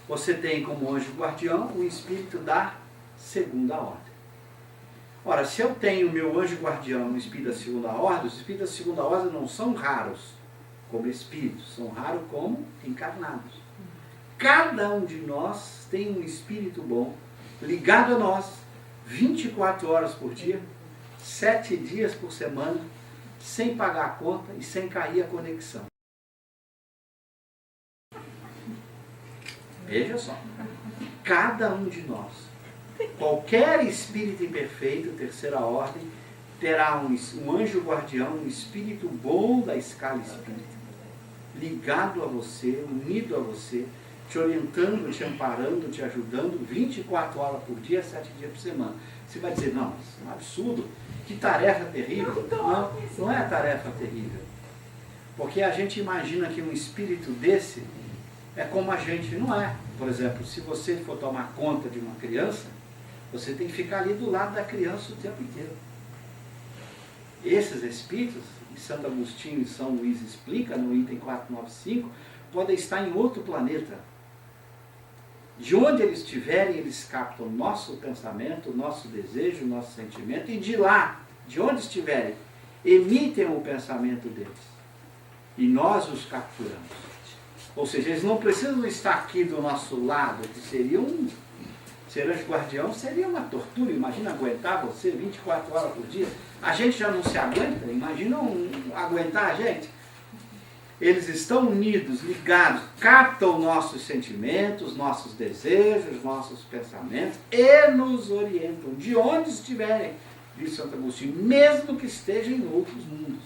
você tem como anjo guardião o espírito da segunda ordem. Ora, se eu tenho meu anjo guardião no espírito da segunda ordem, os espíritos da segunda ordem não são raros como espíritos, são raros como encarnados. Cada um de nós tem um espírito bom, ligado a nós, 24 horas por dia, 7 dias por semana, sem pagar a conta e sem cair a conexão. Veja só, cada um de nós, qualquer espírito imperfeito, terceira ordem, terá um anjo guardião, um espírito bom da escala espírita, ligado a você, unido a você, te orientando, te amparando, te ajudando, 24 horas por dia, 7 dias por semana. Você vai dizer, não, isso é um absurdo, que tarefa terrível. Não é tarefa terrível. Porque a gente imagina que um espírito desse é como a gente, não é. Por exemplo, se você for tomar conta de uma criança, você tem que ficar ali do lado da criança o tempo inteiro. Esses espíritos, Santo Agostinho e São Luís explica no item 495, podem estar em outro planeta. De onde eles estiverem, eles captam o nosso pensamento, o nosso desejo, o nosso sentimento, e de lá, de onde estiverem, emitem o pensamento deles. E nós os capturamos. Ou seja, eles não precisam estar aqui do nosso lado, que seria ser anjo guardião seria uma tortura. Imagina aguentar você 24 horas por dia. A gente já não se aguenta, imagina aguentar a gente. Eles estão unidos, ligados, captam nossos sentimentos, nossos desejos, nossos pensamentos e nos orientam de onde estiverem, diz Santo Agostinho, mesmo que estejam em outros mundos.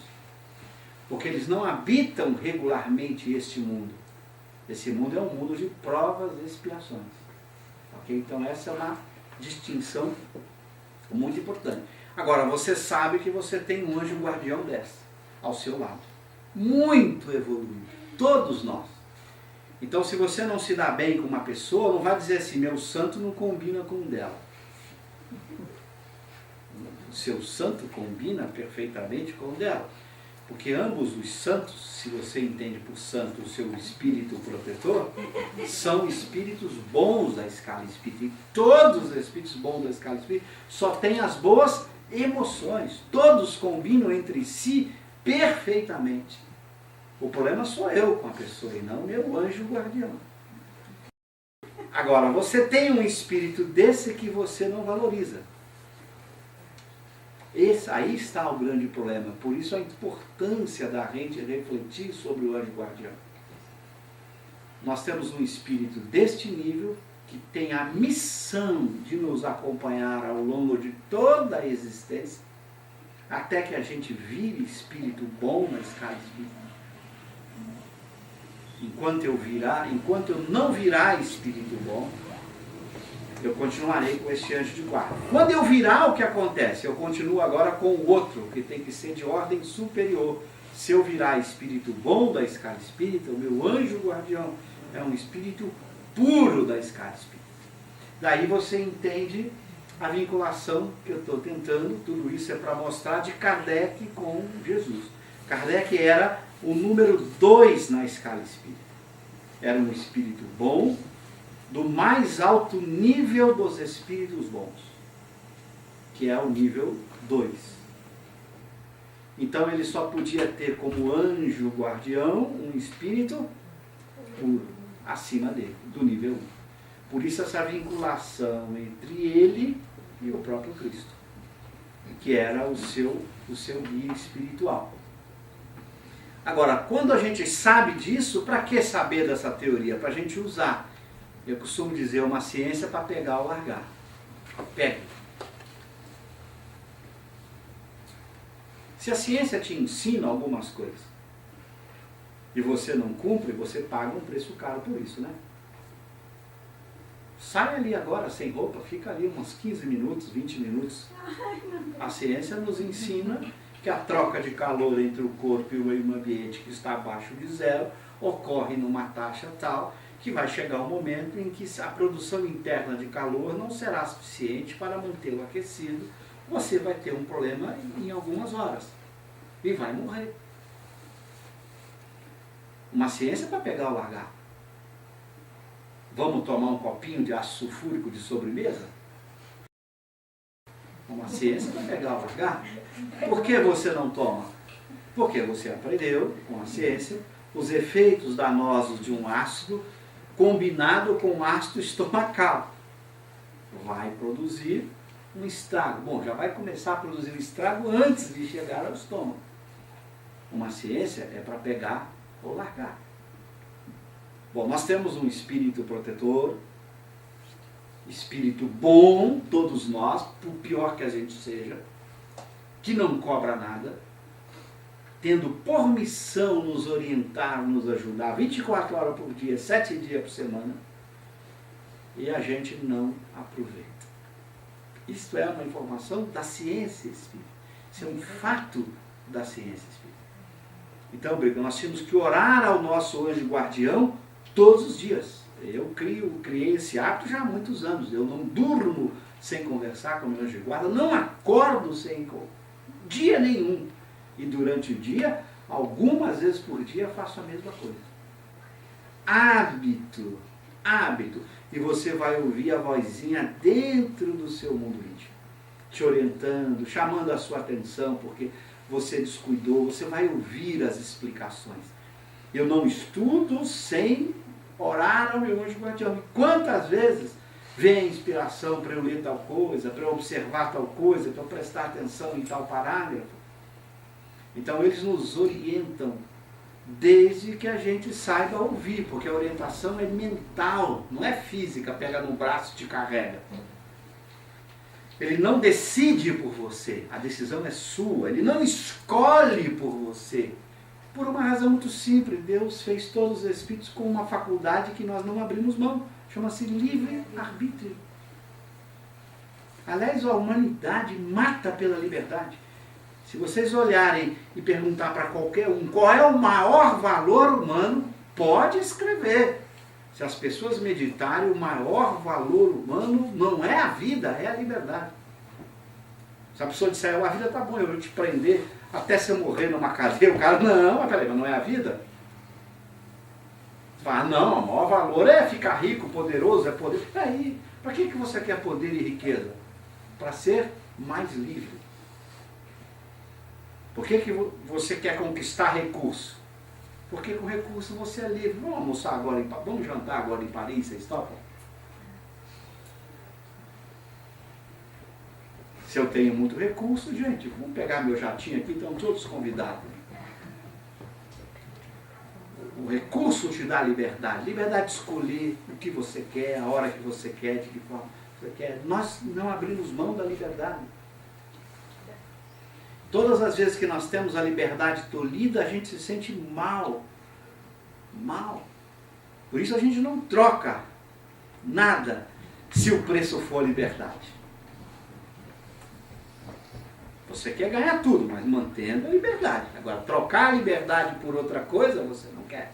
Porque eles não habitam regularmente este mundo. Esse mundo é um mundo de provas e expiações. Okay? Então essa é uma distinção muito importante. Agora, você sabe que você tem um anjo guardião dessa, ao seu lado. Muito evoluído. Todos nós. Então, se você não se dá bem com uma pessoa, não vai dizer assim, meu santo não combina com o dela. O seu santo combina perfeitamente com o dela. Porque ambos os santos, se você entende por santo o seu espírito protetor, são espíritos bons da escala espírita. E todos os espíritos bons da escala espírita só têm as boas emoções. Todos combinam entre si perfeitamente. O problema sou eu com a pessoa e não meu anjo guardião. Agora, você tem um espírito desse que você não valoriza. Aí está o grande problema. Por isso a importância da gente refletir sobre o anjo guardião. Nós temos um espírito deste nível que tem a missão de nos acompanhar ao longo de toda a existência, até que a gente vire espírito bom na escala espírita. Enquanto eu não virar espírito bom, eu continuarei com este anjo de guarda. Quando eu virar, o que acontece? Eu continuo agora com o outro, que tem que ser de ordem superior. Se eu virar espírito bom da escala espírita, o meu anjo guardião é um espírito puro da escala espírita. Daí você entende a vinculação que eu estou tentando, tudo isso é para mostrar, de Kardec com Jesus. Kardec era o número 2 na escala espírita. Era um espírito bom, do mais alto nível dos espíritos bons, que é o nível 2. Então ele só podia ter como anjo guardião um espírito puro, acima dele, do nível 1. Por isso essa vinculação entre ele e o próprio Cristo, que era o seu guia espiritual. Agora, quando a gente sabe disso, para que saber dessa teoria? Para a gente usar. Eu costumo dizer, uma ciência para pegar ou largar. Pegue. Se a ciência te ensina algumas coisas e você não cumpre, você paga um preço caro por isso, né? Sai ali agora sem roupa, fica ali uns 15 minutos, 20 minutos. A ciência nos ensina que a troca de calor entre o corpo e o meio ambiente que está abaixo de zero ocorre numa taxa tal que vai chegar um momento em que a produção interna de calor não será suficiente para mantê-lo aquecido. Você vai ter um problema em algumas horas e vai morrer. Uma ciência para pegar ou largar. Vamos tomar um copinho de ácido sulfúrico de sobremesa? Uma ciência para pegar ou largar. Por que você não toma? Porque você aprendeu com a ciência os efeitos danosos de um ácido combinado com um ácido estomacal. Vai produzir um estrago. Bom, já vai começar a produzir um estrago antes de chegar ao estômago. Uma ciência é para pegar ou largar. Bom, nós temos um espírito protetor, espírito bom, todos nós, por pior que a gente seja, que não cobra nada, tendo por missão nos orientar, nos ajudar 24 horas por dia, 7 dias por semana, e a gente não aproveita. Isto é uma informação da ciência espírita. Isso é um fato da ciência espírita. Então, nós temos que orar ao nosso anjo guardião todos os dias. Eu criei esse hábito já há muitos anos. Eu não durmo sem conversar com o meu anjo de guarda, não acordo sem dia nenhum. E durante o dia, algumas vezes por dia, faço a mesma coisa. Hábito. E você vai ouvir a vozinha dentro do seu mundo íntimo, te orientando, chamando a sua atenção, porque você descuidou, você vai ouvir as explicações. Eu não estudo sem orar ao meu anjo guardião. E quantas vezes vem a inspiração para eu ler tal coisa, para eu observar tal coisa, para eu prestar atenção em tal parágrafo? Então eles nos orientam desde que a gente saiba ouvir, porque a orientação é mental, não é física, pega no braço e te carrega. Ele não decide por você, a decisão é sua, ele não escolhe por você. Por uma razão muito simples, Deus fez todos os espíritos com uma faculdade que nós não abrimos mão, chama-se livre-arbítrio. Aliás, a humanidade mata pela liberdade. Se vocês olharem e perguntar para qualquer um qual é o maior valor humano, pode escrever. Se as pessoas meditarem, o maior valor humano não é a vida, é a liberdade. Se a pessoa disser, a vida está bom, eu vou te prender até você morrer numa cadeia, o cara, não, mas peraí, mas não é a vida? Você fala, não, o maior valor é ficar rico, poderoso, é poder. Peraí, para que você quer poder e riqueza? Para ser mais livre. Por que você quer conquistar recurso? Porque com recurso você é livre. Vamos almoçar agora, vamos jantar agora em Paris, vocês topam? Se eu tenho muito recurso, gente, vamos pegar meu jatinho aqui, estão todos convidados. O recurso te dá liberdade. Liberdade de escolher o que você quer, a hora que você quer, de que forma você quer. Nós não abrimos mão da liberdade. Todas as vezes que nós temos a liberdade tolhida, a gente se sente mal. Mal. Por isso a gente não troca nada se o preço for liberdade. Você quer ganhar tudo, mas mantendo a liberdade. Agora, trocar a liberdade por outra coisa, você não quer.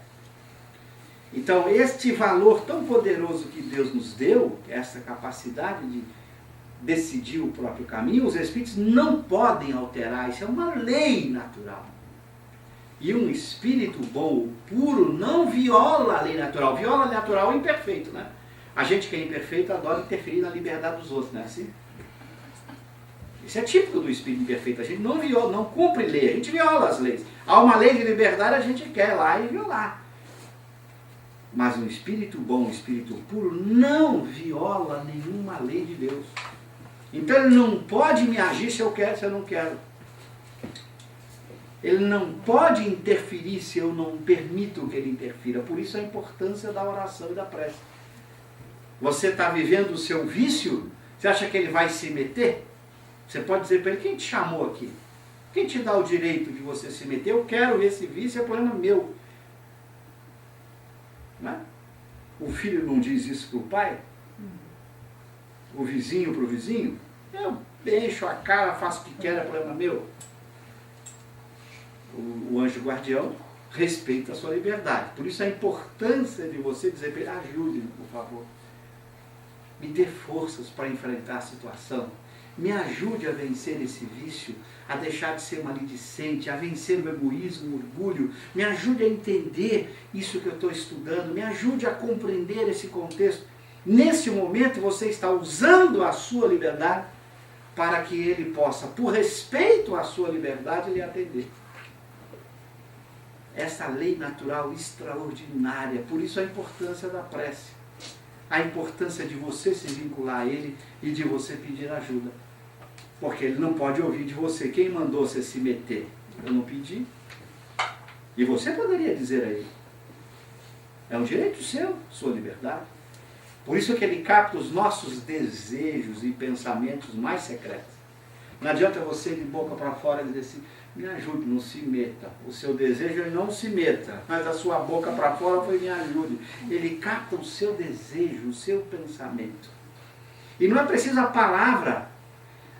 Então, este valor tão poderoso que Deus nos deu, essa capacidade de decidir o próprio caminho, os espíritos não podem alterar. Isso é uma lei natural. E um espírito bom, puro, não viola a lei natural. Viola a lei natural é imperfeito, né? A gente que é imperfeito adora interferir na liberdade dos outros, não é assim? Isso é típico do espírito imperfeito. A gente não viola, não cumpre lei, a gente viola as leis. Há uma lei de liberdade, a gente quer ir lá e violar. Mas um espírito bom, um espírito puro, não viola nenhuma lei de Deus. Então ele não pode me agir se eu quero, se eu não quero. Ele não pode interferir se eu não permito que ele interfira. Por isso a importância da oração e da prece. Você está vivendo o seu vício, você acha que ele vai se meter? Você pode dizer para ele, quem te chamou aqui? Quem te dá o direito de você se meter? Eu quero esse vício, é problema meu. Não é? O filho não diz isso para o pai? O vizinho para o vizinho? Eu deixo a cara, faço o que quero, é problema meu. O anjo guardião respeita a sua liberdade. Por isso a importância de você dizer para ele, ajude-me, por favor. Me dê forças para enfrentar a situação. Me ajude a vencer esse vício, a deixar de ser maledicente, a vencer o egoísmo, o orgulho. Me ajude a entender isso que eu estou estudando. Me ajude a compreender esse contexto. Nesse momento você está usando a sua liberdade para que ele possa, por respeito à sua liberdade, lhe atender. Essa lei natural extraordinária, por isso a importância da prece. A importância de você se vincular a ele e de você pedir ajuda. Porque ele não pode ouvir de você. Quem mandou você se meter? Eu não pedi. E você poderia dizer a ele. É um direito seu, sua liberdade. Por isso que ele capta os nossos desejos e pensamentos mais secretos. Não adianta você de boca para fora dizer assim, me ajude, não se meta. O seu desejo ele não se meta, mas a sua boca para fora foi me ajude. Ele capta o seu desejo, o seu pensamento. E não é preciso a palavra.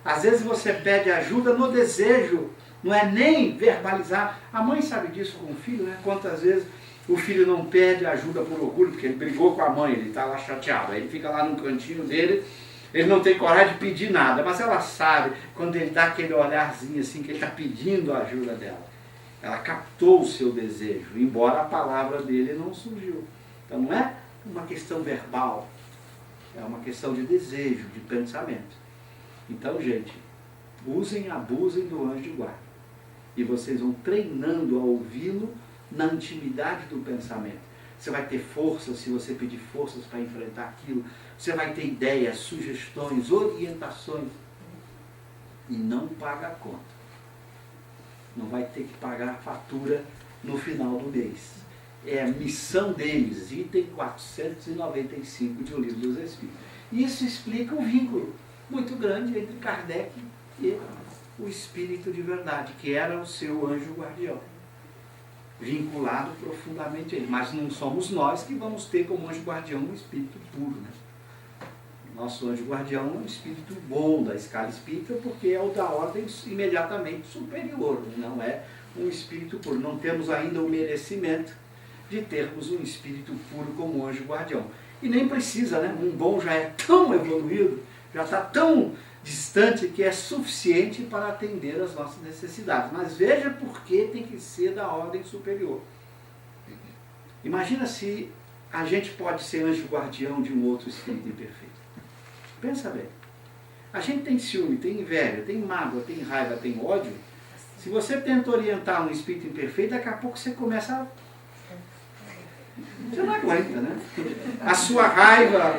Às vezes você pede ajuda no desejo, não é nem verbalizar. A mãe sabe disso com o filho, né? Quantas vezes o filho não pede ajuda por orgulho, porque ele brigou com a mãe, ele está lá chateado. Aí ele fica lá no cantinho dele, ele não tem coragem de pedir nada, mas ela sabe, quando ele dá aquele olharzinho assim, que ele está pedindo a ajuda dela. Ela captou o seu desejo, embora a palavra dele não surgiu. Então não é uma questão verbal, é uma questão de desejo, de pensamento. Então, gente, usem e abusem do anjo de guarda. E vocês vão treinando a ouvi-lo na intimidade do pensamento. Você vai ter força se você pedir forças para enfrentar aquilo. Você vai ter ideias, sugestões, orientações. E não paga a conta. Não vai ter que pagar a fatura no final do mês. É a missão deles, item 495 de O Livro dos Espíritos. Isso explica um vínculo muito grande entre Kardec e o Espírito de Verdade, que era o seu anjo guardião, vinculado profundamente a ele. Mas não somos nós que vamos ter como anjo guardião um espírito puro, né? Nosso anjo guardião é um espírito bom da escala espírita, porque é o da ordem imediatamente superior, não é um espírito puro. Não temos ainda o merecimento de termos um espírito puro como anjo guardião. E nem precisa, né? Um bom já é tão evoluído, já está tão distante que é suficiente para atender às nossas necessidades. Mas veja por que tem que ser da ordem superior. Imagina se a gente pode ser anjo guardião de um outro espírito imperfeito. Pensa bem. A gente tem ciúme, tem inveja, tem mágoa, tem raiva, tem ódio. Se você tenta orientar um espírito imperfeito, daqui a pouco você começa a... Você não aguenta, né? A sua raiva,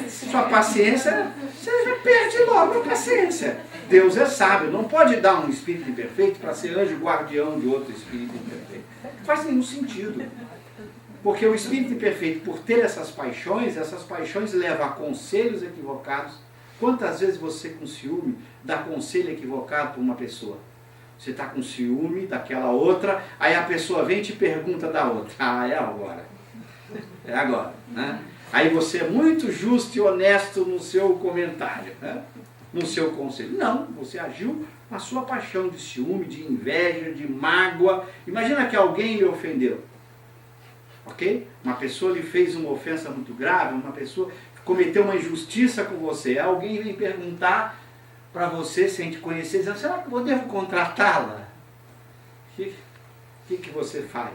sua paciência, você já perde logo a paciência. Deus é sábio, não pode dar um espírito imperfeito para ser anjo guardião de outro espírito imperfeito. Não faz nenhum sentido. Porque o espírito imperfeito, por ter essas paixões levam a conselhos equivocados. Quantas vezes você, com ciúme, dá conselho equivocado para uma pessoa? Você está com ciúme daquela outra, aí a pessoa vem e te pergunta da outra. Ah, é agora. É agora, né? Aí você é muito justo e honesto no seu comentário, né? No seu conselho. Não, você agiu com a sua paixão de ciúme, de inveja, de mágoa. Imagina que alguém lhe ofendeu. Ok? Uma pessoa lhe fez uma ofensa muito grave, uma pessoa cometeu uma injustiça com você. Alguém vem perguntar para você, sem te conhecer, dizendo, será que eu devo contratá-la? O que você faz?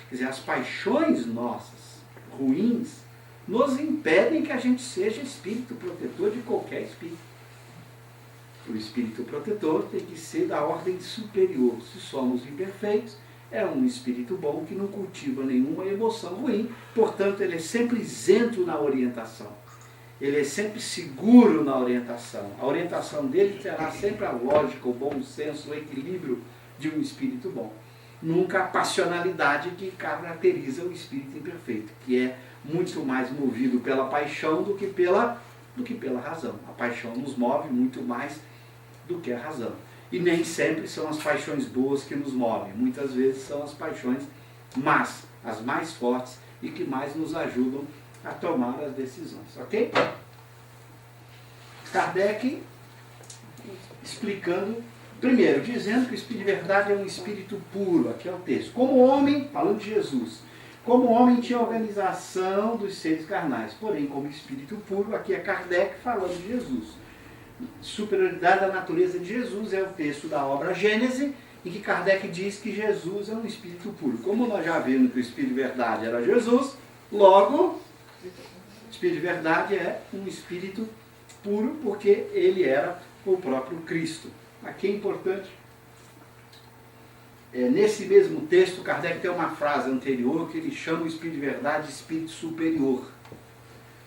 Quer dizer, as paixões nossas, ruins, nos impedem que a gente seja espírito protetor de qualquer espírito. O espírito protetor tem que ser da ordem superior. Se somos imperfeitos, é um espírito bom que não cultiva nenhuma emoção ruim, portanto ele é sempre isento na orientação. Ele é sempre seguro na orientação. A orientação dele terá sempre a lógica, o bom senso, o equilíbrio de um espírito bom. Nunca a passionalidade que caracteriza o espírito imperfeito, que é muito mais movido pela paixão do que pela razão. A paixão nos move muito mais do que a razão. E nem sempre são as paixões boas que nos movem. Muitas vezes são as paixões más, as mais fortes e que mais nos ajudam a tomar as decisões. Ok? Kardec explicando, primeiro, dizendo que o Espírito de Verdade é um espírito puro. Aqui é o texto. Como homem, falando de Jesus, como homem tinha organização dos seres carnais, porém como espírito puro, aqui é Kardec falando de Jesus. Superioridade da natureza de Jesus é o texto da obra Gênese, em que Kardec diz que Jesus é um espírito puro. Como nós já vimos que o Espírito de Verdade era Jesus, logo, o Espírito de Verdade é um espírito puro, porque ele era o próprio Cristo. Aqui é importante, nesse mesmo texto, Kardec tem uma frase anterior que ele chama o Espírito de Verdade de espírito superior.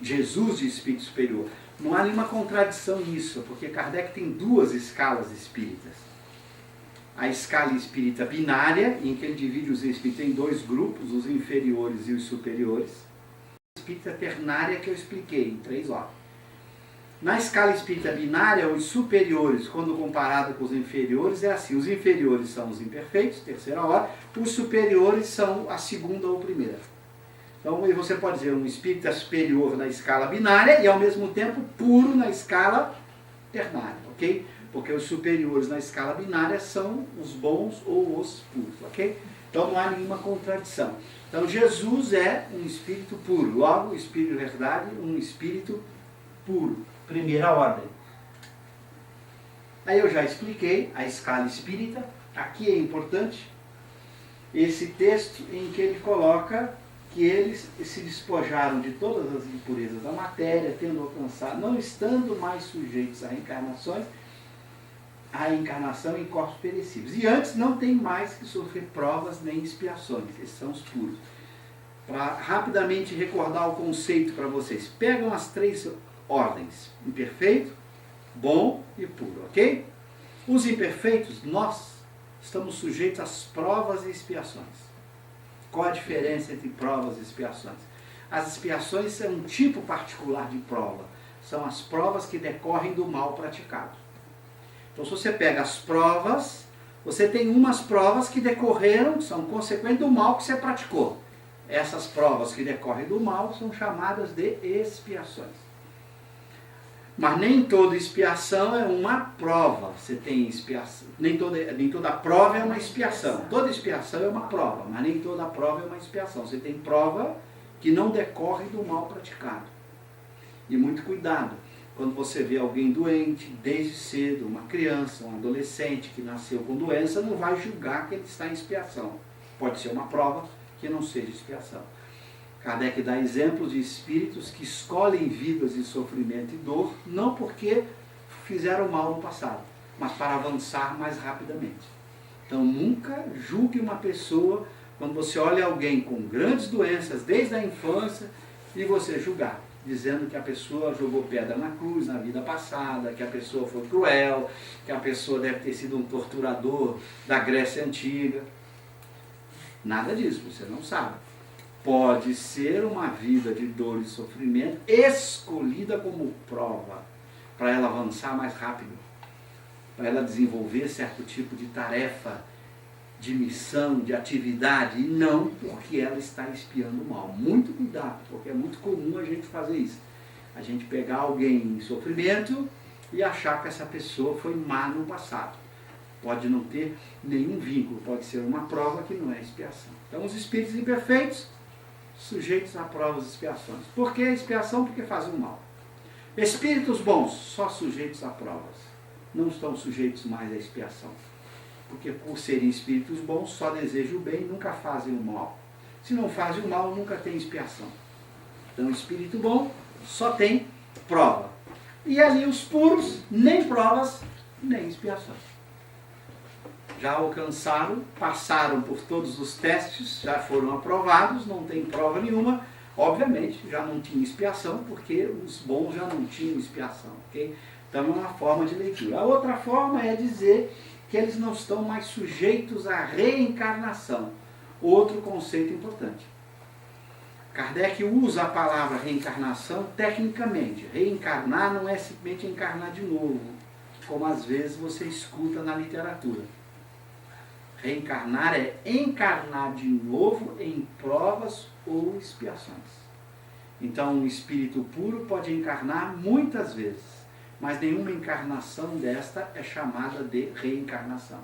Jesus de espírito superior. Não há nenhuma contradição nisso, porque Kardec tem duas escalas espíritas. A escala espírita binária, em que ele divide os espíritos em dois grupos, os inferiores e os superiores. A espírita ternária que eu expliquei, em 3 ordens. Na escala espírita binária, os superiores, quando comparado com os inferiores, é assim. Os inferiores são os imperfeitos, terceira ordem. Os superiores são a segunda ou primeira. Então você pode dizer um espírito superior na escala binária e ao mesmo tempo puro na escala ternária, ok? Porque os superiores na escala binária são os bons ou os puros, ok? Então não há nenhuma contradição. Então Jesus é um espírito puro, logo o Espírito de Verdade, um espírito puro, primeira ordem. Aí eu já expliquei a escala espírita, aqui é importante esse texto em que ele coloca que eles se despojaram de todas as impurezas da matéria, tendo alcançado, não estando mais sujeitos a reencarnações, a reencarnação em corpos perecíveis. E antes não tem mais que sofrer provas nem expiações, esses são os puros. Para rapidamente recordar o conceito para vocês, pegam as 3 ordens, imperfeito, bom e puro, ok? Os imperfeitos, nós estamos sujeitos às provas e expiações. Qual a diferença entre provas e expiações? As expiações são um tipo particular de prova. São as provas que decorrem do mal praticado. Então, se você pega as provas, você tem umas provas que decorreram, são consequentes do mal que você praticou. Essas provas que decorrem do mal são chamadas de expiações. Mas nem toda expiação é uma prova. Você tem expiação. Nem toda prova é uma expiação. Toda expiação é uma prova, mas nem toda prova é uma expiação. Você tem prova que não decorre do mal praticado. E muito cuidado. Quando você vê alguém doente, desde cedo, uma criança, um adolescente que nasceu com doença, não vai julgar que ele está em expiação. Pode ser uma prova que não seja expiação. Kardec dá exemplos de espíritos que escolhem vidas de sofrimento e dor, não porque fizeram mal no passado, mas para avançar mais rapidamente. Então nunca julgue uma pessoa quando você olha alguém com grandes doenças desde a infância e você julgar, dizendo que a pessoa jogou pedra na cruz na vida passada, que a pessoa foi cruel, que a pessoa deve ter sido um torturador da Grécia Antiga. Nada disso, você não sabe. Pode ser uma vida de dor e sofrimento escolhida como prova para ela avançar mais rápido. para ela desenvolver certo tipo de tarefa, de missão, de atividade, e não porque ela está espiando o mal. Muito cuidado, porque é muito comum a gente fazer isso. A gente pegar alguém em sofrimento e achar que essa pessoa foi má no passado. Pode não ter nenhum vínculo, pode ser uma prova que não é expiação. Então, os espíritos imperfeitos, sujeitos a provas e expiações. Por que expiação? Porque fazem o mal. Espíritos bons, só sujeitos a provas. Não estão sujeitos mais à expiação. Porque por serem espíritos bons, só desejam o bem, nunca fazem o mal. Se não fazem o mal, nunca tem expiação. Então, espírito bom só tem prova. E ali os puros, nem provas, nem expiações. Já alcançaram, passaram por todos os testes, já foram aprovados, não tem prova nenhuma. Obviamente, já não tinha expiação, porque os bons já não tinham expiação. Okay? Então, é uma forma de leitura. A outra forma é dizer que eles não estão mais sujeitos à reencarnação. Outro conceito importante. Kardec usa a palavra reencarnação tecnicamente. Reencarnar não é simplesmente encarnar de novo, como às vezes você escuta na literatura. Reencarnar é encarnar de novo em provas ou expiações. Então, um espírito puro pode encarnar muitas vezes, mas nenhuma encarnação desta é chamada de reencarnação.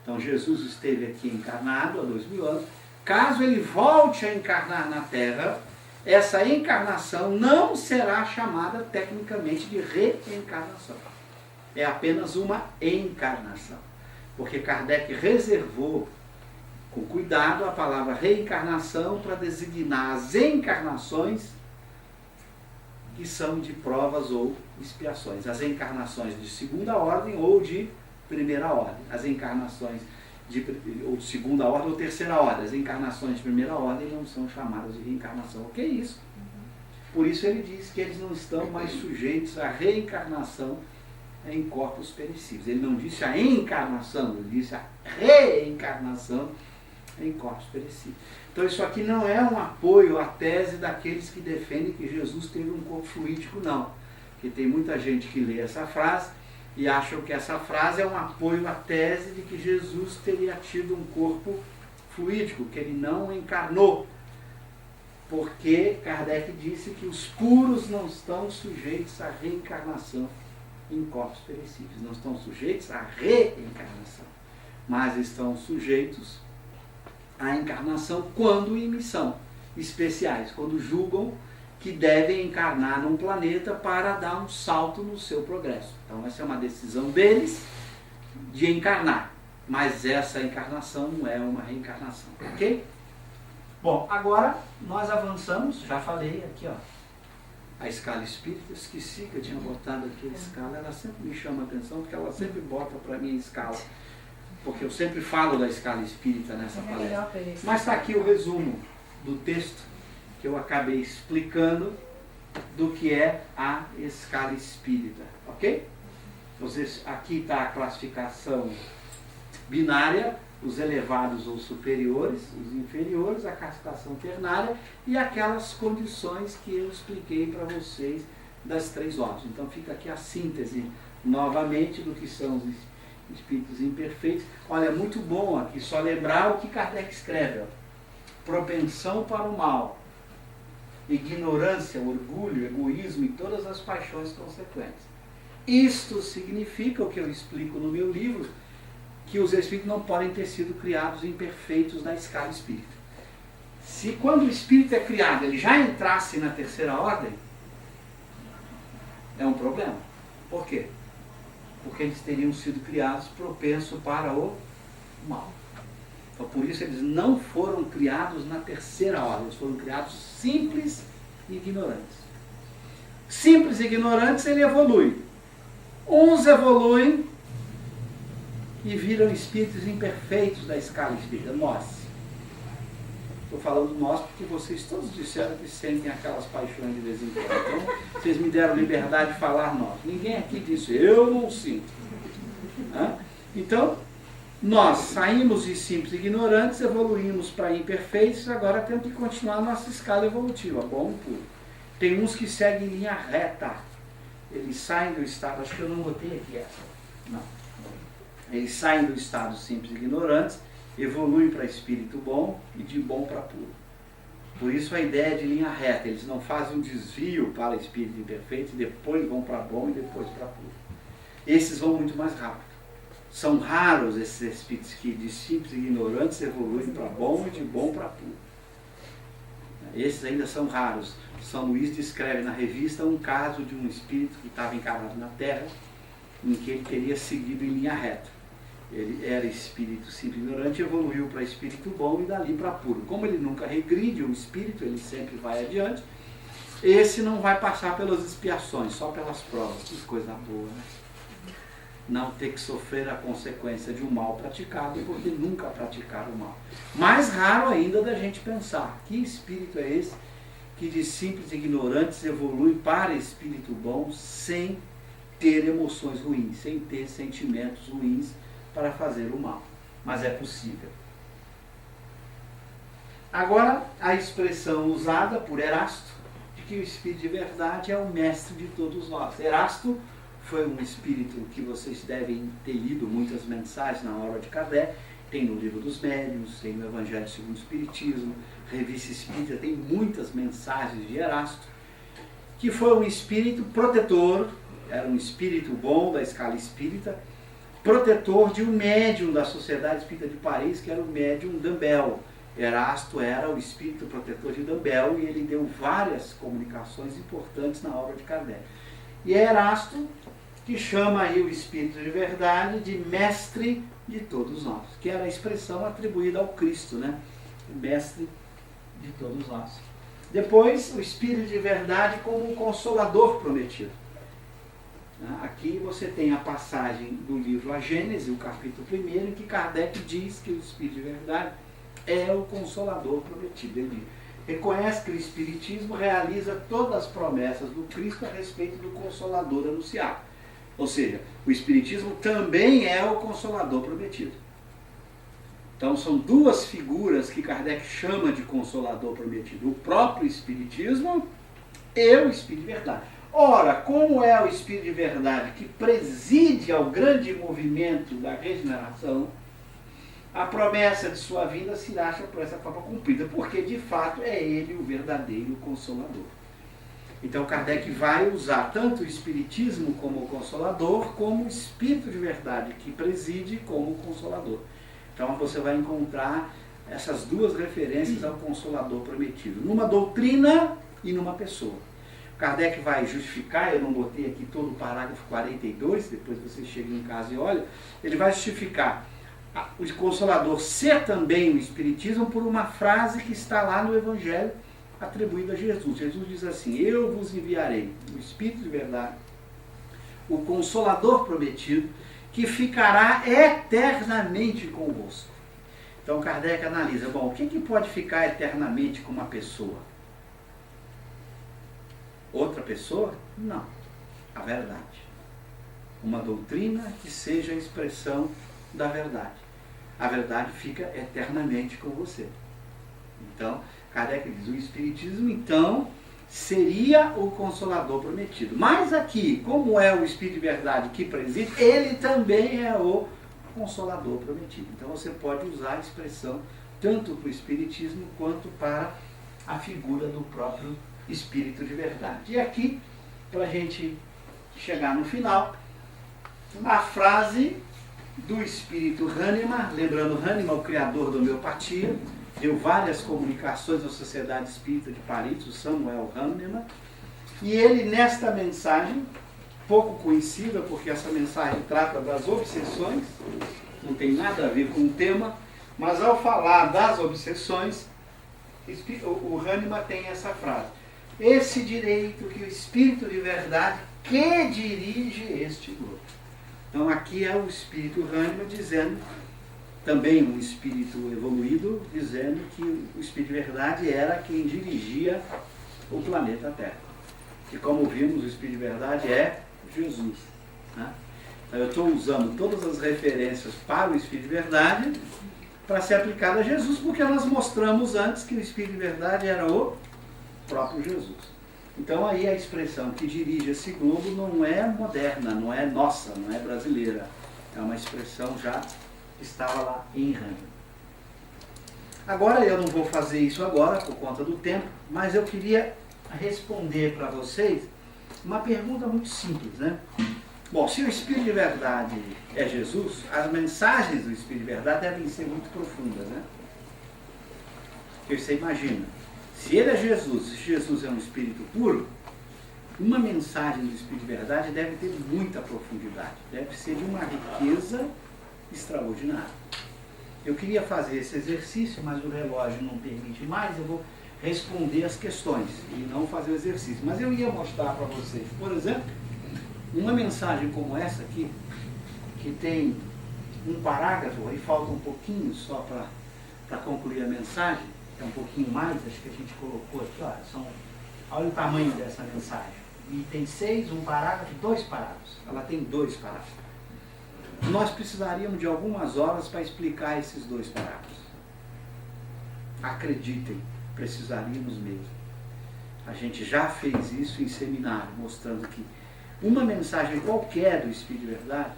Então, Jesus esteve aqui encarnado há 2000 anos. Caso ele volte a encarnar na Terra, essa encarnação não será chamada tecnicamente de reencarnação. É apenas uma encarnação. Porque Kardec reservou, com cuidado, a palavra reencarnação para designar as encarnações que são de provas ou expiações. As encarnações de segunda ordem ou de primeira ordem. As encarnações de segunda ordem ou terceira ordem. As encarnações de primeira ordem não são chamadas de reencarnação. O que é isso? Por isso ele diz que eles não estão mais sujeitos à reencarnação em corpos perecíveis. Ele não disse a encarnação, ele disse a reencarnação em corpos perecíveis. Então isso aqui não é um apoio à tese daqueles que defendem que Jesus teve um corpo fluídico, não. Porque tem muita gente que lê essa frase e acham que essa frase é um apoio à tese de que Jesus teria tido um corpo fluídico, que ele não encarnou. Porque Kardec disse que os puros não estão sujeitos à reencarnação em corpos perecíveis. Não estão sujeitos à reencarnação, mas estão sujeitos à encarnação quando em missão especiais, quando julgam que devem encarnar num planeta para dar um salto no seu progresso. Então essa é uma decisão deles de encarnar, mas essa encarnação não é uma reencarnação, ok? Bom, agora nós avançamos, já falei aqui, ó, a escala espírita, esqueci que eu tinha botado aqui a escala, ela sempre me chama a atenção, porque ela sempre bota para mim a escala, porque eu sempre falo da escala espírita nessa palestra. Mas está aqui o resumo do texto que eu acabei explicando do que é a escala espírita, ok? Vocês, aqui está a classificação binária, os elevados ou superiores, os inferiores, a classificação ternária e aquelas condições que eu expliquei para vocês das 3 ordens. Então fica aqui a síntese novamente do que são os espíritos imperfeitos. Olha, é muito bom aqui só lembrar o que Kardec escreve. Ó. Propensão para o mal, ignorância, orgulho, egoísmo e todas as paixões consequentes. Isto significa, o que eu explico no meu livro, que os espíritos não podem ter sido criados imperfeitos na escala espírita. Se quando o espírito é criado ele já entrasse na terceira ordem, é um problema. Por quê? Porque eles teriam sido criados propensos para o mal. Então por isso eles não foram criados na terceira ordem, eles foram criados simples e ignorantes. Simples e ignorantes ele evolui. Uns evoluem e viram espíritos imperfeitos da escala espírita, nós. Estou falando nós porque vocês todos disseram que sentem aquelas paixões de vez em quando. Então, vocês me deram liberdade de falar nós. Ninguém aqui disse, eu não sinto. Então, nós saímos de simples e ignorantes, evoluímos para imperfeitos, agora temos que continuar a nossa escala evolutiva, bom puro. Tem uns que seguem em linha reta. Eles saem do estado, acho que eu não botei aqui essa. Não. Eles saem do estado simples e ignorantes, evoluem para espírito bom e de bom para puro. Por isso a ideia de linha reta, eles não fazem um desvio para espírito imperfeito e depois vão para bom e depois para puro. Esses vão muito mais rápido. São raros esses espíritos que de simples e ignorantes evoluem para bom e de bom para puro. Esses ainda são raros. São Luís descreve na revista um caso de um espírito que estava encarnado na Terra, em que ele teria seguido em linha reta. Ele era espírito simples e ignorante, evoluiu para espírito bom e dali para puro. Como ele nunca regride o espírito, ele sempre vai adiante, esse não vai passar pelas expiações, só pelas provas. Que coisa boa, né? Não ter que sofrer a consequência de um mal praticado, porque nunca praticaram o mal. Mais raro ainda da gente pensar, que espírito é esse que de simples e ignorantes evolui para espírito bom sem ter emoções ruins, sem ter sentimentos ruins para fazer o mal. Mas é possível. Agora, a expressão usada por Erasto, de que o espírito de verdade é o mestre de todos nós. Erasto foi um espírito que vocês devem ter lido muitas mensagens na obra de Kardec, tem no Livro dos Médiuns, tem no Evangelho segundo o Espiritismo, Revista Espírita, tem muitas mensagens de Erasto, que foi um espírito protetor, era um espírito bom da escala espírita, protetor de um médium da Sociedade Espírita de Paris, que era o médium Dambel. Erasto era o espírito protetor de Dambel e ele deu várias comunicações importantes na obra de Kardec. E é Erasto que chama aí o espírito de verdade de mestre de todos nós, que era a expressão atribuída ao Cristo, né? O mestre de todos nós. Depois, o espírito de verdade como um consolador prometido. Aqui você tem a passagem do livro A Gênese, o capítulo 1, em que Kardec diz que o espírito de verdade é o consolador prometido. Ele reconhece que o Espiritismo realiza todas as promessas do Cristo a respeito do Consolador anunciado. Ou seja, o Espiritismo também é o Consolador prometido. Então são duas figuras que Kardec chama de Consolador prometido. O próprio Espiritismo e o Espírito de verdade. Ora, como é o Espírito de verdade que preside ao grande movimento da regeneração, a promessa de sua vinda se acha por essa forma cumprida, porque de fato é ele o verdadeiro Consolador. Então Kardec vai usar tanto o Espiritismo como o Consolador, como o Espírito de verdade que preside como Consolador. Então você vai encontrar essas duas referências ao Consolador prometido, numa doutrina e numa pessoa. Kardec vai justificar, eu não botei aqui todo o parágrafo 42, depois você chega em casa e olha, ele vai justificar o Consolador ser também o Espiritismo por uma frase que está lá no Evangelho atribuída a Jesus. Jesus diz assim: eu vos enviarei o Espírito de verdade, o Consolador prometido, que ficará eternamente convosco. Então Kardec analisa, bom, o que pode ficar eternamente com uma pessoa? Outra pessoa? Não. A verdade. Uma doutrina que seja a expressão da verdade. A verdade fica eternamente com você. Então, Kardec diz, o Espiritismo, então, seria o Consolador prometido. Mas aqui, como é o Espírito de verdade que preside, ele também é o Consolador prometido. Então, você pode usar a expressão tanto para o Espiritismo quanto para a figura do próprio Espírito de verdade. E aqui, para a gente chegar no final, a frase do Espírito Hahnemann, lembrando Hahnemann, o criador da homeopatia, deu várias comunicações à Sociedade Espírita de Paris, o Samuel Hahnemann, e ele nesta mensagem, pouco conhecida, porque essa mensagem trata das obsessões, não tem nada a ver com o tema, mas ao falar das obsessões, o Hahnemann tem essa frase: esse direito que o Espírito de verdade que dirige este grupo. Então aqui é o Espírito Hahnemann dizendo, também um espírito evoluído, dizendo que o Espírito de verdade era quem dirigia o planeta Terra. E como vimos, o Espírito de verdade é Jesus. Né? Então eu estou usando todas as referências para o Espírito de verdade para ser aplicado a Jesus, porque nós mostramos antes que o Espírito de verdade era o próprio Jesus. Então aí a expressão que dirige esse globo não é moderna, não é nossa, não é brasileira. É uma expressão já que estava lá em Rama. Agora, eu não vou fazer isso agora, por conta do tempo, mas eu queria responder para vocês uma pergunta muito simples, né? Bom, se o Espírito de Verdade é Jesus, as mensagens do Espírito de Verdade devem ser muito profundas, né? Porque você imagina, se ele é Jesus, se Jesus é um Espírito puro, uma mensagem do Espírito de Verdade deve ter muita profundidade, deve ser de uma riqueza extraordinária. Eu queria fazer esse exercício, mas o relógio não permite mais, eu vou responder as questões e não fazer o exercício. Mas eu ia mostrar para vocês, por exemplo, uma mensagem como essa aqui, que tem um parágrafo, aí falta um pouquinho só para concluir a mensagem, é um pouquinho mais, acho que a gente colocou aqui, olha o tamanho dessa mensagem. Item 6, um parágrafo, 2 parágrafos. Ela tem 2 parágrafos. Nós precisaríamos de algumas horas para explicar esses 2 parágrafos. Acreditem, precisaríamos mesmo. A gente já fez isso em seminário, mostrando que uma mensagem qualquer do Espírito de Verdade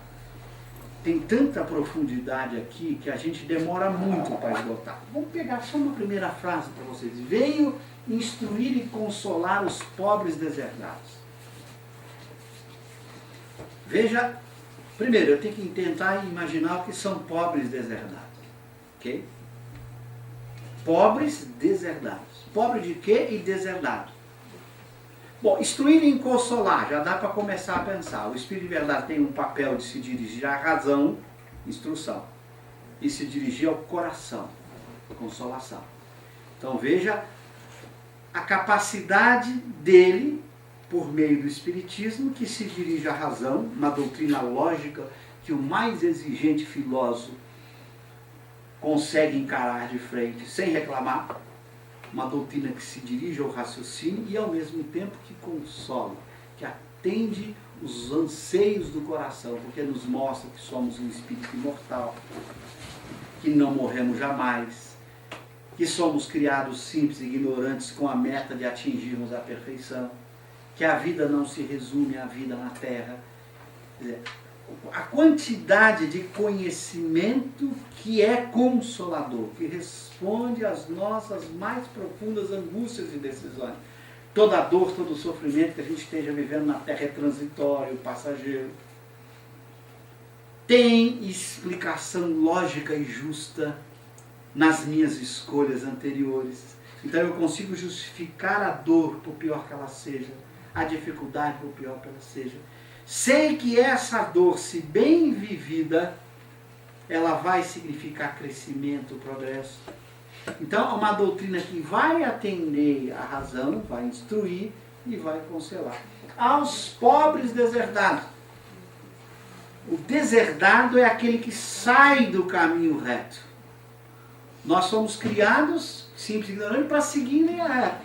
tem tanta profundidade aqui que a gente demora muito para esgotar. Vamos pegar só uma primeira frase para vocês. Veio instruir e consolar os pobres deserdados. Veja, primeiro, eu tenho que tentar imaginar o que são pobres deserdados. Ok? Pobres deserdados. Pobre de quê e deserdado? Bom, instruir e consolar, já dá para começar a pensar. O Espírito de Verdade tem um papel de se dirigir à razão, instrução, e se dirigir ao coração, consolação. Então veja a capacidade dele, por meio do Espiritismo, que se dirige à razão, uma doutrina lógica que o mais exigente filósofo consegue encarar de frente sem reclamar, uma doutrina que se dirige ao raciocínio e ao mesmo tempo que consola, que atende os anseios do coração, porque nos mostra que somos um espírito imortal, que não morremos jamais, que somos criados simples e ignorantes com a meta de atingirmos a perfeição, que a vida não se resume à vida na Terra. Quer dizer, a quantidade de conhecimento que é consolador, que responde às nossas mais profundas angústias e decisões. Toda dor, todo sofrimento que a gente esteja vivendo na Terra é transitório, passageiro. Tem explicação lógica e justa nas minhas escolhas anteriores. Então eu consigo justificar a dor, por pior que ela seja, a dificuldade, por pior que ela seja. Sei que essa dor, se bem vivida, ela vai significar crescimento, progresso. Então, é uma doutrina que vai atender à razão, vai instruir e vai consolar. Aos pobres deserdados. O deserdado é aquele que sai do caminho reto. Nós somos criados, simples e ignorantes, para seguir em linha reta.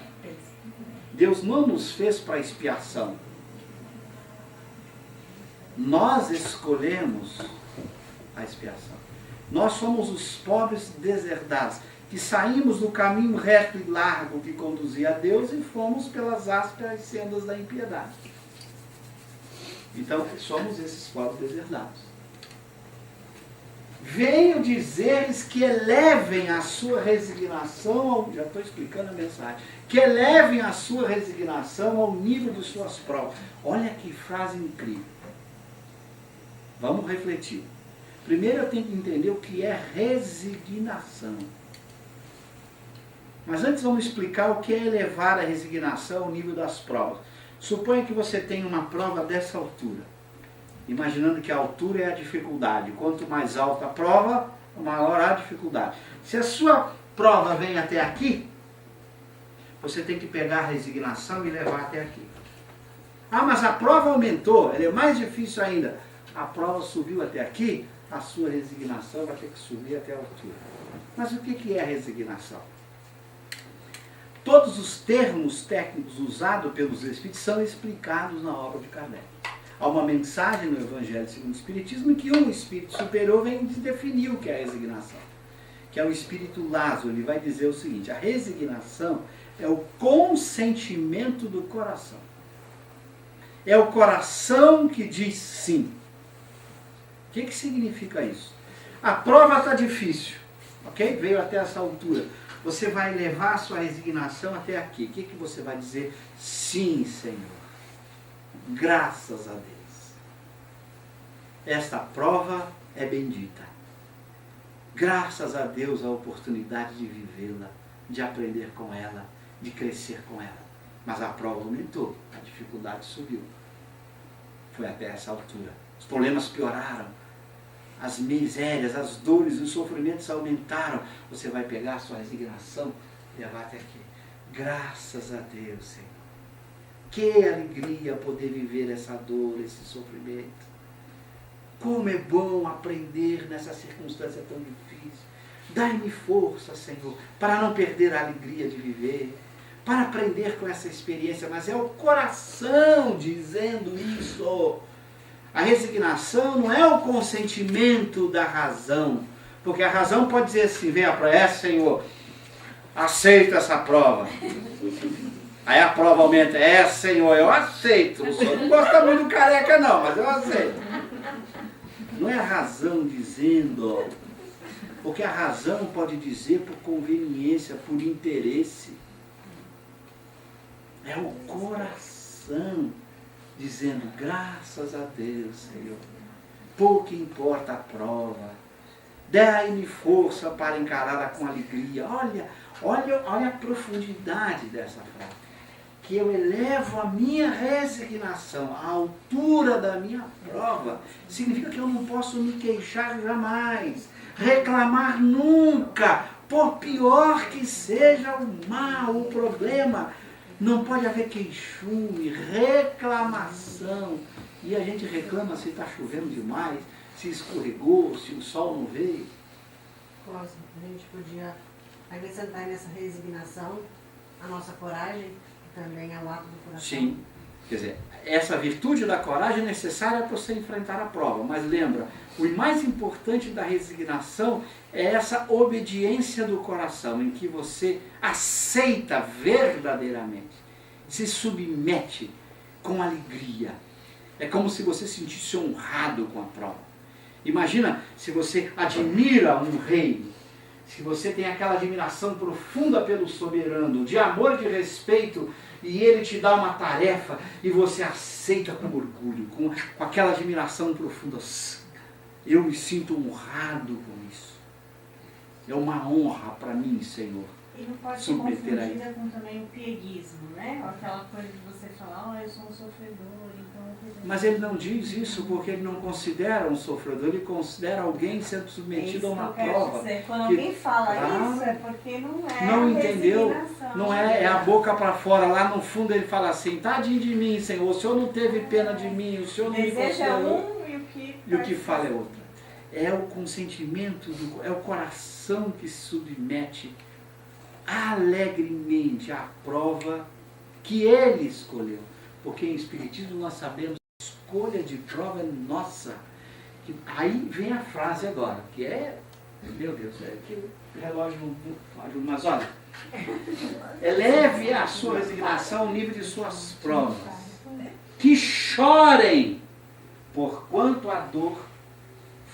Deus não nos fez para expiação. Nós escolhemos a expiação. Nós somos os pobres deserdados, que saímos do caminho reto e largo que conduzia a Deus e fomos pelas ásperas sendas da impiedade. Então, somos esses pobres deserdados. Venho dizer-lhes que elevem a sua resignação, já estou explicando a mensagem, que elevem a sua resignação ao nível de suas provas. Olha que frase incrível. Vamos refletir. Primeiro eu tenho que entender o que é resignação. Mas antes vamos explicar o que é elevar a resignação ao nível das provas. Suponha que você tem uma prova dessa altura. Imaginando que a altura é a dificuldade. Quanto mais alta a prova, maior a dificuldade. Se a sua prova vem até aqui, você tem que pegar a resignação e levar até aqui. Ah, mas a prova aumentou, ela é mais difícil ainda. A prova subiu até aqui, a sua resignação vai ter que subir até a altura. Mas o que é resignação? Todos os termos técnicos usados pelos Espíritos são explicados na obra de Kardec. Há uma mensagem no Evangelho segundo o Espiritismo em que um Espírito superior vem definir o que é a resignação. Que é o Espírito Lázaro, ele vai dizer o seguinte: a resignação é o consentimento do coração. É o coração que diz sim. O que significa isso? A prova está difícil, ok? Veio até essa altura. Você vai levar a sua resignação até aqui. O que você vai dizer? Sim, Senhor. Graças a Deus. Esta prova é bendita. Graças a Deus a oportunidade de vivê-la, de aprender com ela, de crescer com ela. Mas a prova aumentou, a dificuldade subiu. Foi até essa altura. Os problemas pioraram. As misérias, as dores, os sofrimentos aumentaram. Você vai pegar a sua resignação e levar até aqui. Graças a Deus, Senhor. Que alegria poder viver essa dor, esse sofrimento. Como é bom aprender nessa circunstância tão difícil. Dai-me força, Senhor, para não perder a alegria de viver, para aprender com essa experiência. Mas é o coração dizendo isso. A resignação não é o consentimento da razão, porque a razão pode dizer assim, venha para essa, Senhor, aceita essa prova. Aí a prova aumenta, Senhor, eu aceito. O Senhor não gosta muito do careca não, mas eu aceito. Não é a razão dizendo, porque a razão pode dizer por conveniência, por interesse. É o coração dizendo, graças a Deus, Senhor, pouco importa a prova, dai-me força para encará-la com alegria. Olha a profundidade dessa frase, que eu elevo a minha resignação à altura da minha prova, significa que eu não posso me queixar jamais, reclamar nunca, por pior que seja o mal, o problema. Não pode haver queixume, reclamação. E a gente reclama se está chovendo demais, se escorregou, se o sol não veio. A gente podia acrescentar nessa resignação a nossa coragem, que também é o ato do coração. Sim, quer dizer, essa virtude da coragem é necessária para você enfrentar a prova. Mas lembra, o mais importante da resignação é essa obediência do coração, em que você aceita verdadeiramente, se submete com alegria. É como se você se sentisse honrado com a prova. Imagina se você admira um rei, se você tem aquela admiração profunda pelo soberano, de amor e de respeito, e ele te dá uma tarefa e você aceita com orgulho, com aquela admiração profunda. Eu me sinto honrado com isso. É uma honra para mim, Senhor. E não pode ser confundida com também o pieguismo, né? Aquela coisa de você falar, eu sou um sofredor, então... Mas ele não diz isso porque ele não considera um sofredor, ele considera alguém sendo submetido a uma prova. Dizer. Quando alguém fala isso, é porque não entendeu, não é a boca para fora. Lá no fundo ele fala assim, tadinho de mim, Senhor, o Senhor não teve pena de mim, o Senhor não me considerou. E o que fala é outra. É o consentimento, é o coração que se submete alegremente à prova que ele escolheu. Porque em Espiritismo nós sabemos que a escolha de prova é nossa. Aí vem a frase agora, que é, meu Deus, é que o relógio não ajuda, mas olha, eleve a sua resignação ao nível de suas provas, que chorem, porquanto a dor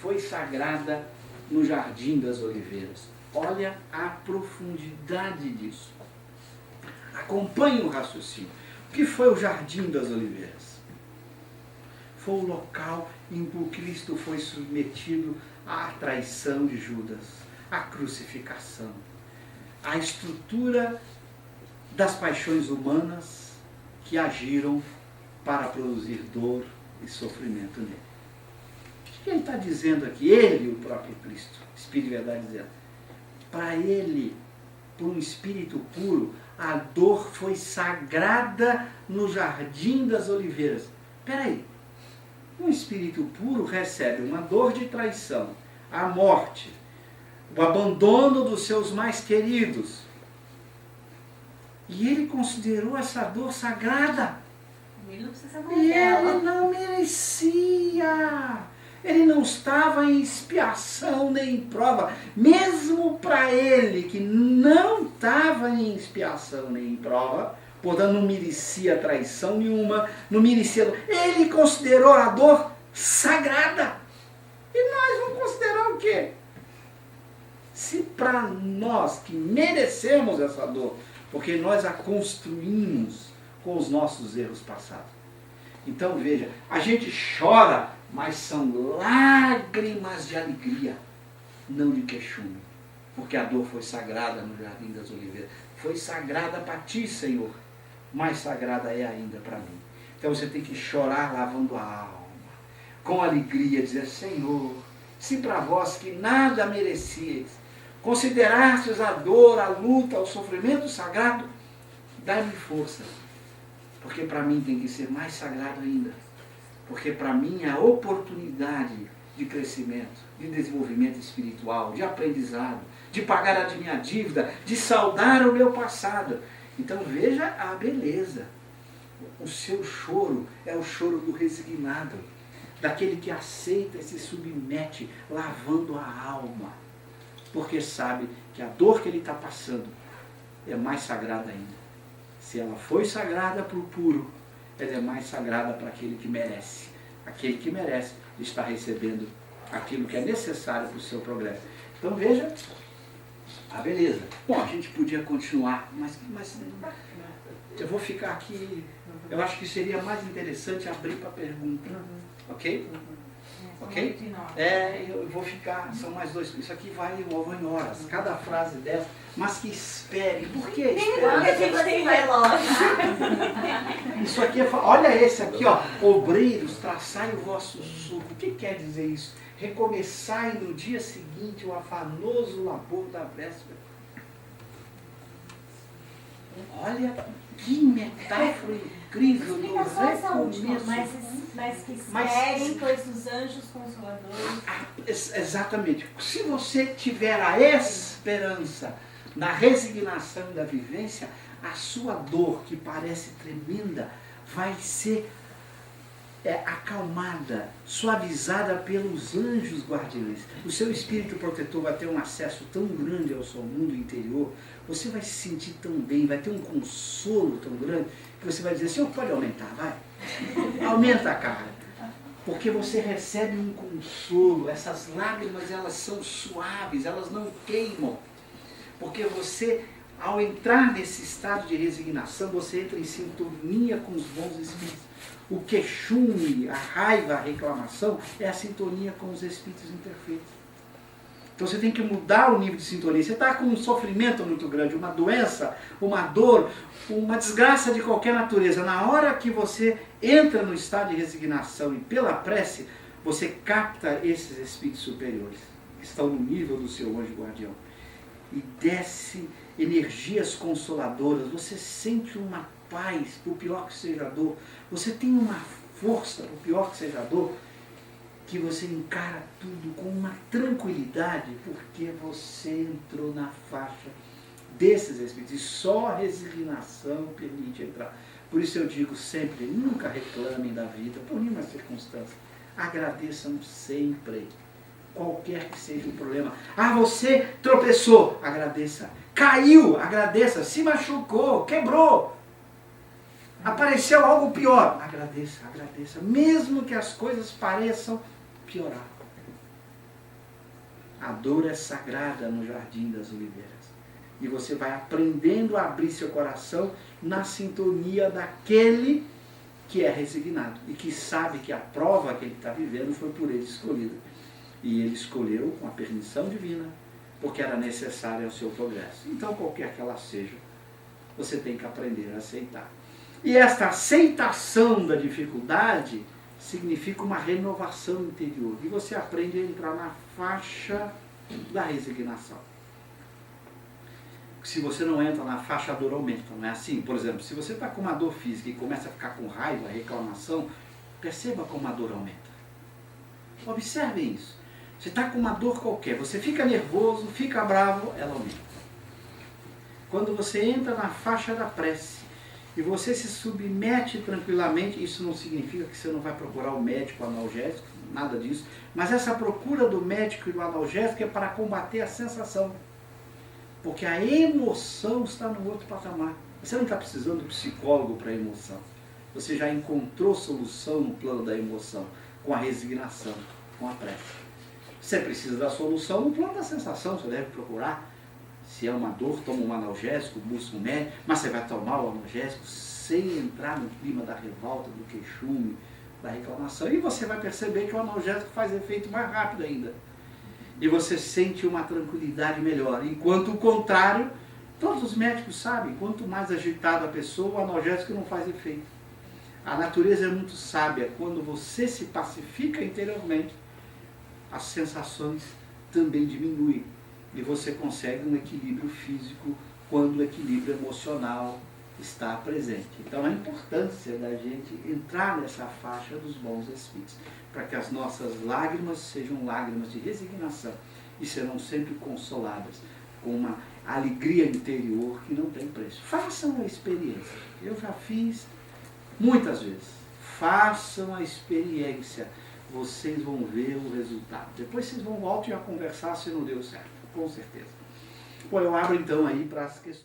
foi sagrada no Jardim das Oliveiras. Olha a profundidade disso. Acompanhe o raciocínio. O que foi o Jardim das Oliveiras? Foi o local em que o Cristo foi submetido à traição de Judas, à crucificação, à estrutura das paixões humanas que agiram para produzir dor e sofrimento nele. O que ele está dizendo aqui? Ele, o próprio Cristo, Espírito de Verdade, dizendo, para ele, por um espírito puro, a dor foi sagrada no Jardim das Oliveiras. Espera aí, um espírito puro recebe uma dor de traição, a morte, o abandono dos seus mais queridos. E ele considerou essa dor sagrada. Ele não precisa e ele não merecia. Ele não estava em expiação nem em prova. Mesmo para ele, que não estava em expiação nem em prova, portanto não merecia traição nenhuma, não merecia... Ele considerou a dor sagrada. E nós vamos considerar o quê? Se para nós que merecemos essa dor, porque nós a construímos com os nossos erros passados. Então veja, a gente chora, mas são lágrimas de alegria, não de queixume. Porque a dor foi sagrada no Jardim das Oliveiras. Foi sagrada para ti, Senhor, mais sagrada é ainda para mim. Então você tem que chorar lavando a alma, com alegria, dizer, Senhor, se para vós que nada merecieis, considerastes a dor, a luta, o sofrimento sagrado, dai-me força. Porque para mim tem que ser mais sagrado ainda. Porque para mim é a oportunidade de crescimento, de desenvolvimento espiritual, de aprendizado, de pagar a minha dívida, de saudar o meu passado. Então veja a beleza. O seu choro é o choro do resignado, daquele que aceita e se submete, lavando a alma. Porque sabe que a dor que ele está passando é mais sagrada ainda. Se ela foi sagrada para o puro, ela é mais sagrada para aquele que merece. Aquele que merece está recebendo aquilo que é necessário para o seu progresso. Então veja a beleza. Bom, a gente podia continuar, mas eu vou ficar aqui. Eu acho que seria mais interessante abrir para pergunta. Ok? Ok? Eu vou ficar, são mais dois. Isso aqui vai em horas, cada frase dessa. Mas que espere. Por que espere? Você vai longe. Isso aqui é. Olha esse aqui, ó. Obreiros, traçai o vosso sulco. O que quer dizer isso? Recomeçai no dia seguinte o afanoso labor da véspera. Olha que metáfora incrível do recomeço. Mas que esperem, pois os anjos consoladores. Exatamente. Se você tiver a esperança na resignação da vivência, a sua dor, que parece tremenda, vai ser acalmada, suavizada pelos anjos guardiões. O seu espírito protetor vai ter um acesso tão grande ao seu mundo interior, você vai se sentir tão bem, vai ter um consolo tão grande, que você vai dizer, Senhor, pode aumentar, vai. Aumenta a cara. Porque você recebe um consolo, essas lágrimas elas são suaves, elas não queimam. Porque você, ao entrar nesse estado de resignação, você entra em sintonia com os bons espíritos. O queixume, a raiva, a reclamação, é a sintonia com os espíritos imperfeitos. Então você tem que mudar o nível de sintonia. Você está com um sofrimento muito grande, uma doença, uma dor, uma desgraça de qualquer natureza. Na hora que você entra no estado de resignação e pela prece, você capta esses espíritos superiores, que estão no nível do seu anjo guardião. E desce energias consoladoras, você sente uma paz, por pior que seja a dor, você tem uma força, por pior que seja a dor, que você encara tudo com uma tranquilidade, porque você entrou na faixa desses espíritos, e só a resignação permite entrar. Por isso eu digo sempre, nunca reclamem da vida, por nenhuma circunstância, agradeçam sempre, qualquer que seja o problema. Você tropeçou, agradeça. Caiu, agradeça. Se machucou, quebrou. Apareceu algo pior, agradeça, agradeça. Mesmo que as coisas pareçam piorar. A dor é sagrada no Jardim das Oliveiras. E você vai aprendendo a abrir seu coração na sintonia daquele que é resignado. E que sabe que a prova que ele está vivendo foi por ele escolhida. E ele escolheu com a permissão divina, porque era necessário ao seu progresso. Então, qualquer que ela seja, você tem que aprender a aceitar. E esta aceitação da dificuldade significa uma renovação interior. E você aprende a entrar na faixa da resignação. Se você não entra na faixa, a dor aumenta, não é assim? Por exemplo, se você está com uma dor física e começa a ficar com raiva, reclamação, perceba como a dor aumenta. Observem isso. Você está com uma dor qualquer, você fica nervoso, fica bravo, ela aumenta. Quando você entra na faixa da prece e você se submete tranquilamente, isso não significa que você não vai procurar o médico analgésico, nada disso, mas essa procura do médico e do analgésico é para combater a sensação. Porque a emoção está no outro patamar. Você não está precisando de psicólogo para a emoção. Você já encontrou solução no plano da emoção, com a resignação, com a prece. Você precisa da solução no plano da sensação, você deve procurar. Se é uma dor, toma um analgésico, busca um médico, mas você vai tomar o analgésico sem entrar no clima da revolta, do queixume, da reclamação. E você vai perceber que o analgésico faz efeito mais rápido ainda. E você sente uma tranquilidade melhor. Enquanto o contrário, todos os médicos sabem, quanto mais agitada a pessoa, o analgésico não faz efeito. A natureza é muito sábia. Quando você se pacifica interiormente, as sensações também diminuem. E você consegue um equilíbrio físico quando o equilíbrio emocional está presente. Então a importância da gente entrar nessa faixa dos bons espíritos, para que as nossas lágrimas sejam lágrimas de resignação e serão sempre consoladas com uma alegria interior que não tem preço. Façam a experiência. Eu já fiz muitas vezes. Façam a experiência. Vocês vão ver o resultado. Depois vocês voltem a conversar se não deu certo, com certeza. Bom, eu abro então aí para as questões.